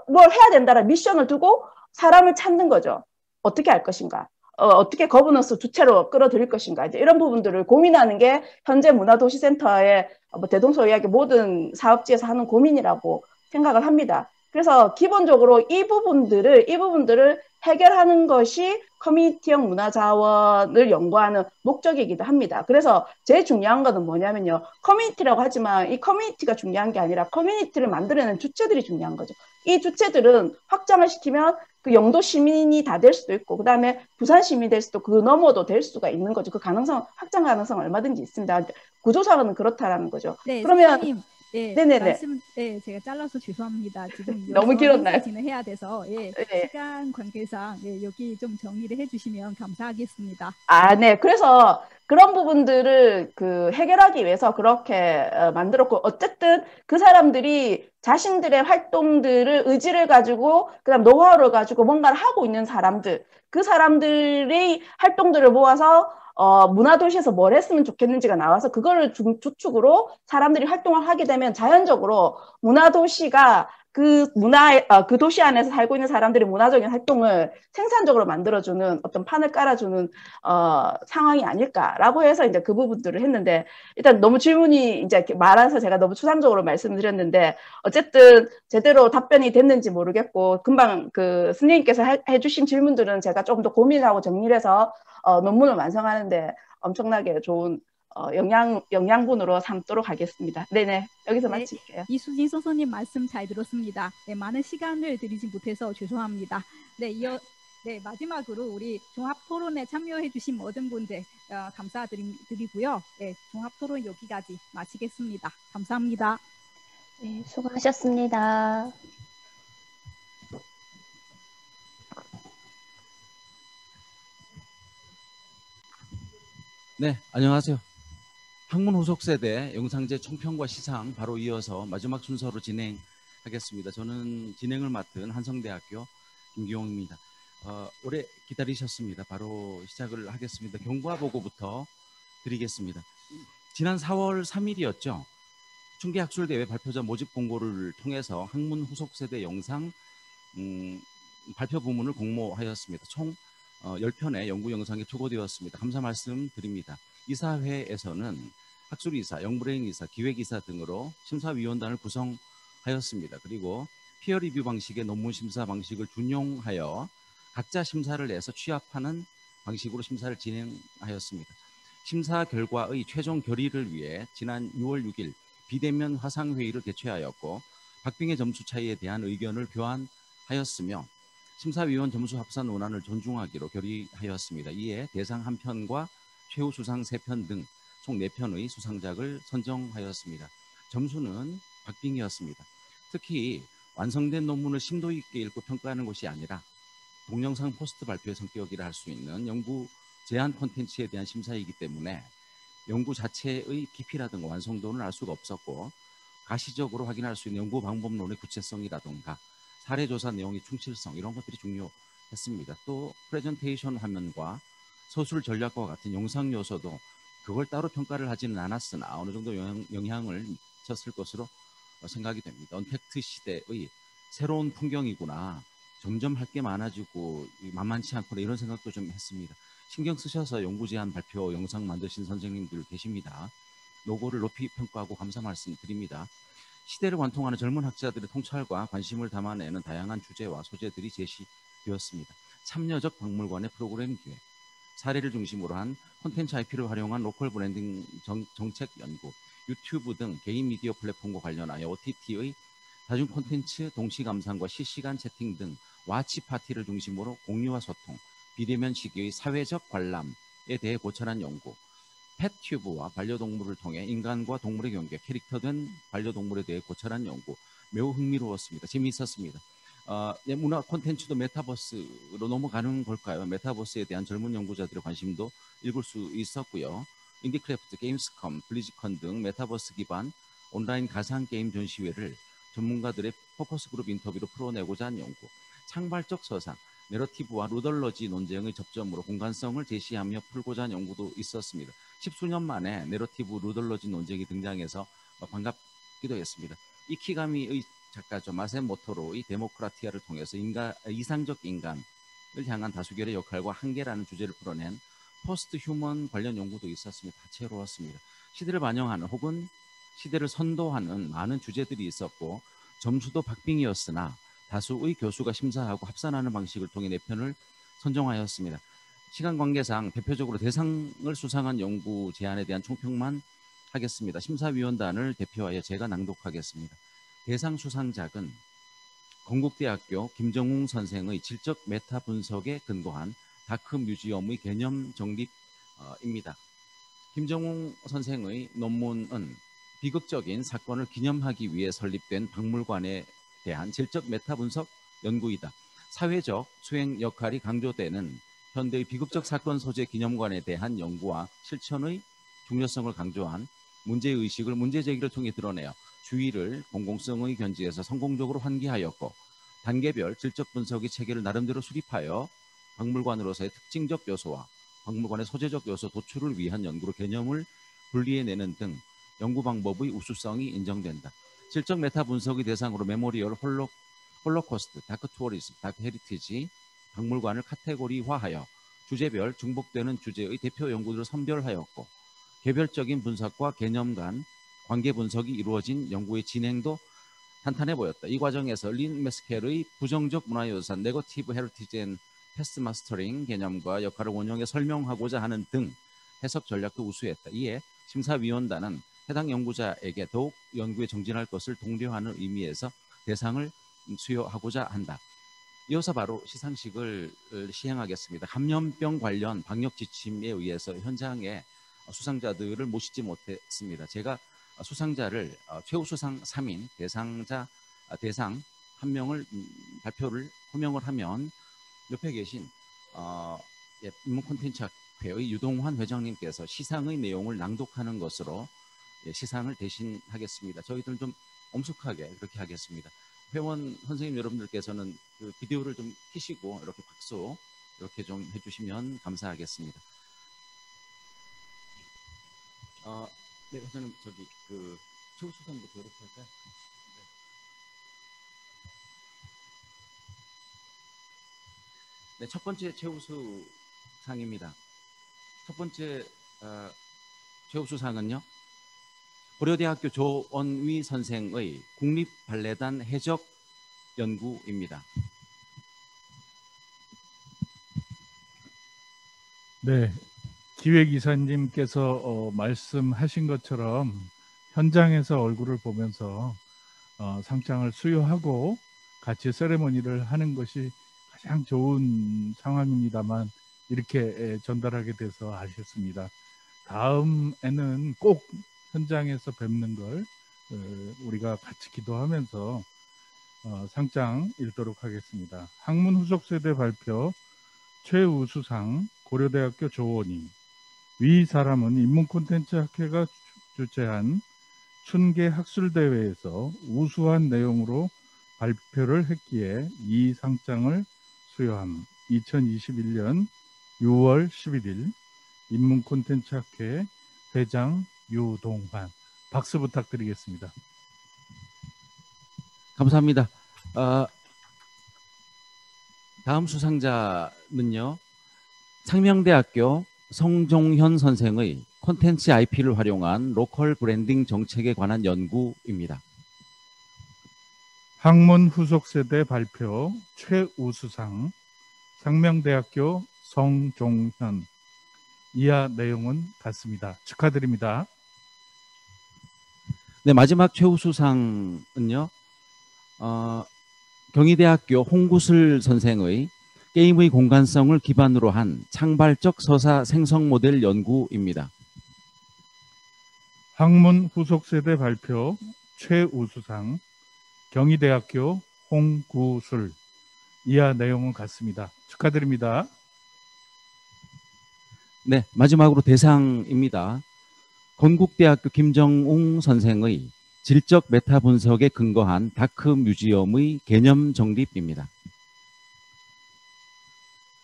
뭘 해야 된다는 미션을 두고 사람을 찾는 거죠. 어떻게 할 것인가? 어떻게 거버넌스 주체로 끌어들일 것인가 이제 이런 부분들을 고민하는 게 현재 문화도시센터의 대동소이하게 모든 사업지에서 하는 고민이라고 생각을 합니다. 그래서 기본적으로 이 부분들을 해결하는 것이 커뮤니티형 문화자원을 연구하는 목적이기도 합니다. 그래서 제일 중요한 것은 뭐냐면요. 커뮤니티라고 하지만 이 커뮤니티가 중요한 게 아니라 커뮤니티를 만들어내는 주체들이 중요한 거죠. 이 주체들은 확장을 시키면 그 영도 시민이 다 될 수도 있고 그다음에 부산 시민이 될 수도 그 너머도 될 수가 있는 거죠. 그 확장 가능성 얼마든지 있습니다. 구조상은 그렇다라는 거죠. 네, 그러면 선생님, 네네네. 제가 잘라서 죄송합니다. 지금 너무 길었나요? 진행해야 돼서 시간 관계상 여기 좀 정리를 해주시면 감사하겠습니다. 네. 그래서 그런 부분들을 해결하기 위해서 그렇게 만들었고 어쨌든 그 사람들이 자신들의 활동들을 의지를 가지고 그다음 노하우를 가지고 뭔가를 하고 있는 사람들 그 사람들의 활동들을 모아서 문화도시에서 뭘 했으면 좋겠는지가 나와서 그거를 주축으로 사람들이 활동을 하게 되면 자연적으로 문화도시가 그 도시 안에서 살고 있는 사람들의 문화적인 활동을 생산적으로 만들어주는 어떤 판을 깔아주는 상황이 아닐까라고 해서 이제 그 부분들을 했는데 일단 너무 질문이 이제 말아서 제가 너무 추상적으로 말씀드렸는데 어쨌든 제대로 답변이 됐는지 모르겠고 금방 그 스님께서 해주신 질문들은 제가 조금 더 고민하고 정리를 해서 논문을 완성하는데 엄청나게 좋은 영양분으로 삼도록 하겠습니다. 네네, 여기서 마칠게요. 이수진 선생님 말씀 잘 들었습니다. 네, 많은 시간을 드리지 못해서 죄송합니다. 네, 네, 마지막으로 우리 종합토론에 참여해주신 모든 분들 감사드리고요. 네, 종합토론 여기까지 마치겠습니다. 감사합니다. 네, 수고하셨습니다. 네, 안녕하세요. 학문 후속 세대 영상제 총평과 시상 바로 이어서 마지막 순서로 진행하겠습니다. 저는 진행을 맡은 한성대학교 김기용입니다. 오래 기다리셨습니다. 바로 시작을 하겠습니다. 경과 보고부터 드리겠습니다. 지난 4월 3일이었죠. 충계학술대회 발표자 모집 공고를 통해서 학문 후속 세대 영상 발표 부문을 공모하였습니다. 총 10편의 연구 영상이 초고되었습니다. 감사 말씀 드립니다. 이사회에서는 학술이사, 영브레인 이사, 기획이사 등으로 심사위원단을 구성하였습니다. 그리고 피어 리뷰 방식의 논문 심사 방식을 준용하여 각자 심사를 내서 취합하는 방식으로 심사를 진행하였습니다. 심사 결과의 최종 결의를 위해 지난 6월 6일 비대면 화상회의를 개최하였고 박빙의 점수 차이에 대한 의견을 교환하였으며 심사위원 점수 합산 원안을 존중하기로 결의하였습니다. 이에 대상 1편과 최우 수상 3편 등 총 4편의 수상작을 선정하였습니다. 점수는 박빙이었습니다. 특히 완성된 논문을 심도 있게 읽고 평가하는 것이 아니라 동영상 포스트 발표의 성격이라 할 수 있는 연구 제한 콘텐츠에 대한 심사이기 때문에 연구 자체의 깊이라든가 완성도는 알 수가 없었고 가시적으로 확인할 수 있는 연구 방법론의 구체성이라든가 사례조사 내용의 충실성 이런 것들이 중요했습니다. 또 프레젠테이션 화면과 서술 전략과 같은 영상 요소도 그걸 따로 평가를 하지는 않았으나 어느 정도 영향을 미쳤을 것으로 생각이 됩니다. 언택트 시대의 새로운 풍경이구나. 점점 할 게 많아지고 만만치 않구나 이런 생각도 좀 했습니다. 신경 쓰셔서 연구 제안 발표 영상 만드신 선생님들 계십니다. 노고를 높이 평가하고 감사 말씀 드립니다. 시대를 관통하는 젊은 학자들의 통찰과 관심을 담아내는 다양한 주제와 소재들이 제시되었습니다. 참여적 박물관의 프로그램 기획, 사례를 중심으로 한 콘텐츠 IP를 활용한 로컬 브랜딩 정책 연구, 유튜브 등 개인 미디어 플랫폼과 관련하여 OTT의 다중 콘텐츠 동시 감상과 실시간 채팅 등 와치 파티를 중심으로 공유와 소통, 비대면 시기의 사회적 관람에 대해 고찰한 연구, 펫튜브와 반려동물을 통해 인간과 동물의 경계, 캐릭터된 반려동물에 대해 고찰한 연구, 매우 흥미로웠습니다. 재미있었습니다. 문화 콘텐츠도 메타버스로 넘어가는 걸까요? 메타버스에 대한 젊은 연구자들의 관심도 읽을 수 있었고요. 인디크래프트, 게임스컴, 블리즈컨 등 메타버스 기반 온라인 가상 게임 전시회를 전문가들의 포커스 그룹 인터뷰로 풀어내고자 한 연구, 창발적 서상, 내러티브와 루덜러지 논쟁의 접점으로 공간성을 제시하며 풀고자 한 연구도 있었습니다. 10수년 만에 내러티브 루덜러지 논쟁이 등장해서 반갑기도 했습니다. 이키가미의 작가죠. 마세모토로의 데모크라티아를 통해서 이상적 인간을 향한 다수결의 역할과 한계라는 주제를 풀어낸 포스트 휴먼 관련 연구도 있었습니다. 다채로웠습니다. 시대를 반영하는 혹은 시대를 선도하는 많은 주제들이 있었고 점수도 박빙이었으나 다수의 교수가 심사하고 합산하는 방식을 통해 4편을 선정하였습니다. 시간 관계상 대표적으로 대상을 수상한 연구 제안에 대한 총평만 하겠습니다. 심사위원단을 대표하여 제가 낭독하겠습니다. 대상 수상작은 건국대학교 김정웅 선생의 질적 메타 분석에 근거한 다크 뮤지엄의 개념 정립입니다. 김정웅 선생의 논문은 비극적인 사건을 기념하기 위해 설립된 박물관에 대한 질적 메타 분석 연구이다. 사회적 수행 역할이 강조되는 현대의 비극적 사건 소재 기념관에 대한 연구와 실천의 중요성을 강조한 문제의식을 문제제기를 통해 드러내어 주의를 공공성의 견지에서 성공적으로 환기하였고 단계별 질적 분석의 체계를 나름대로 수립하여 박물관으로서의 특징적 요소와 박물관의 소재적 요소 도출을 위한 연구로 개념을 분리해내는 등 연구 방법의 우수성이 인정된다. 질적 메타 분석의 대상으로 메모리얼, 홀로코스트, 다크 투어리즘, 다크 헤리티지, 박물관을 카테고리화하여 주제별 중복되는 주제의 대표 연구들을 선별하였고 개별적인 분석과 개념 간 관계 분석이 이루어진 연구의 진행도 탄탄해 보였다. 이 과정에서 린 메스켈의 부정적 문화유산, 네거티브 헤리티지 앤 패스트 마스터링 개념과 역할을 원형에 설명하고자 하는 등 해석 전략도 우수했다. 이에 심사위원단은 해당 연구자에게 더욱 연구에 정진할 것을 독려하는 의미에서 대상을 수여하고자 한다. 이어서 바로 시상식을 시행하겠습니다. 감염병 관련 방역 지침에 의해서 현장에 수상자들을 모시지 못했습니다. 제가 수상자를 최우수상 3인, 대상 1명을 발표를 호명을 하면 옆에 계신 인문콘텐츠학회의 유동환 회장님께서 시상의 내용을 낭독하는 것으로 시상을 대신하겠습니다. 저희들은 좀 엄숙하게 그렇게 하겠습니다. 회원 선생님 여러분들께서는 그 비디오를 좀 켜시고 이렇게 박수 이렇게 좀 해주시면 감사하겠습니다. 네, 저는 저기 그 최우수상부터 이렇게 할까요? 네, 첫 번째 최우수상입니다. 첫 번째 최우수상은요. 고려대학교 조언위 선생의 국립발레단 해적 연구입니다. 네, 기획이사님께서 말씀하신 것처럼 현장에서 얼굴을 보면서 상장을 수여하고 같이 세레머니를 하는 것이 가장 좋은 상황입니다만 이렇게 전달하게 돼서 아쉽습니다. 다음에는 꼭 현장에서 뵙는 걸 우리가 같이 기도하면서 상장 읽도록 하겠습니다. 학문 후속 세대 발표 최우수상 고려대학교 조원임. 위 사람은 인문콘텐츠학회가 주최한 춘계 학술대회에서 우수한 내용으로 발표를 했기에 이 상장을 수여함. 2021년 6월 11일 인문콘텐츠학회 회장 유동환. 박수 부탁드리겠습니다. 감사합니다. 다음 수상자는요. 상명대학교 성종현 선생의 콘텐츠 IP를 활용한 로컬 브랜딩 정책에 관한 연구입니다. 학문 후속 세대 발표 최우수상 상명대학교 성종현. 이하 내용은 같습니다. 축하드립니다. 네, 마지막 최우수상은요. 경희대학교 홍구슬 선생의 게임의 공간성을 기반으로 한 창발적 서사 생성 모델 연구입니다. 학문 후속 세대 발표 최우수상 경희대학교 홍구술. 이하 내용은 같습니다. 축하드립니다. 네, 마지막으로 대상입니다. 건국대학교 김정웅 선생의 질적 메타 분석에 근거한 다크 뮤지엄의 개념 정립입니다.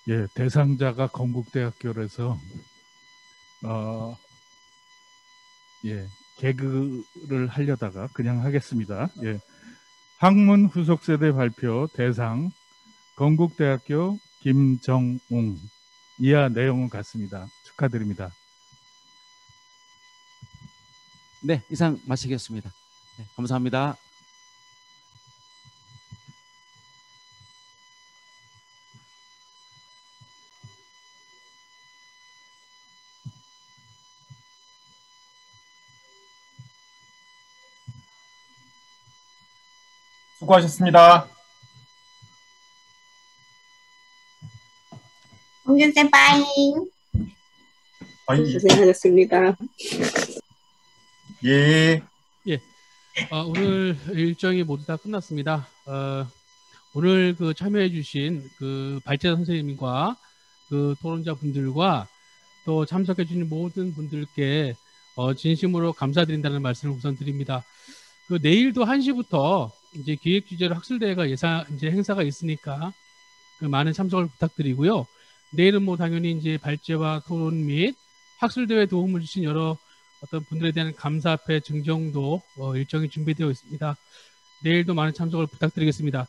예, 대상자가 건국대학교라서 개그를 하려다가 그냥 하겠습니다. 예. 학문 후속 세대 발표 대상 건국대학교 김정웅. 이하 내용은 같습니다. 축하드립니다. 네, 이상 마치겠습니다. 네, 감사합니다. 수고하셨습니다. 홍준 senpai. 고생하셨습니다. 예. 오늘 일정이 모두 다 끝났습니다. 오늘 그 참여해주신 그 발제자 선생님과 그 토론자 분들과 또 참석해주신 모든 분들께 진심으로 감사드린다는 말씀을 우선 드립니다. 그 내일도 1시부터 이제 기획 주제로 학술대회가 이제 행사가 있으니까 그 많은 참석을 부탁드리고요. 내일은 뭐 당연히 이제 발제와 토론 및 학술대회 도움을 주신 여러 어떤 분들에 대한 감사패 증정도 일정이 준비되어 있습니다. 내일도 많은 참석을 부탁드리겠습니다.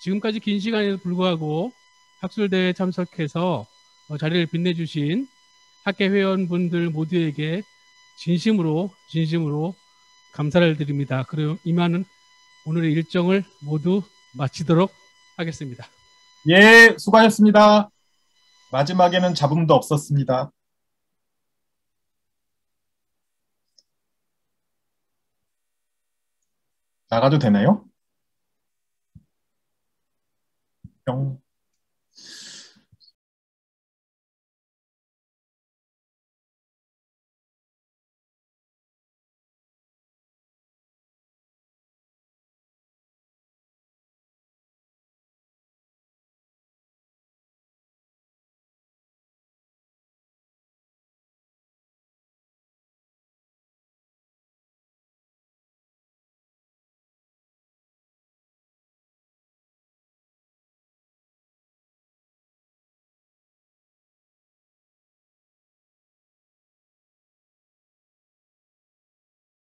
지금까지 긴 시간에도 불구하고 학술대회에 참석해서 자리를 빛내주신 학회 회원분들 모두에게 진심으로 감사를 드립니다. 그리고 이만은 오늘의 일정을 모두 마치도록 하겠습니다. 예, 수고하셨습니다. 마지막에는 잡음도 없었습니다. 나가도 되나요? 뿅.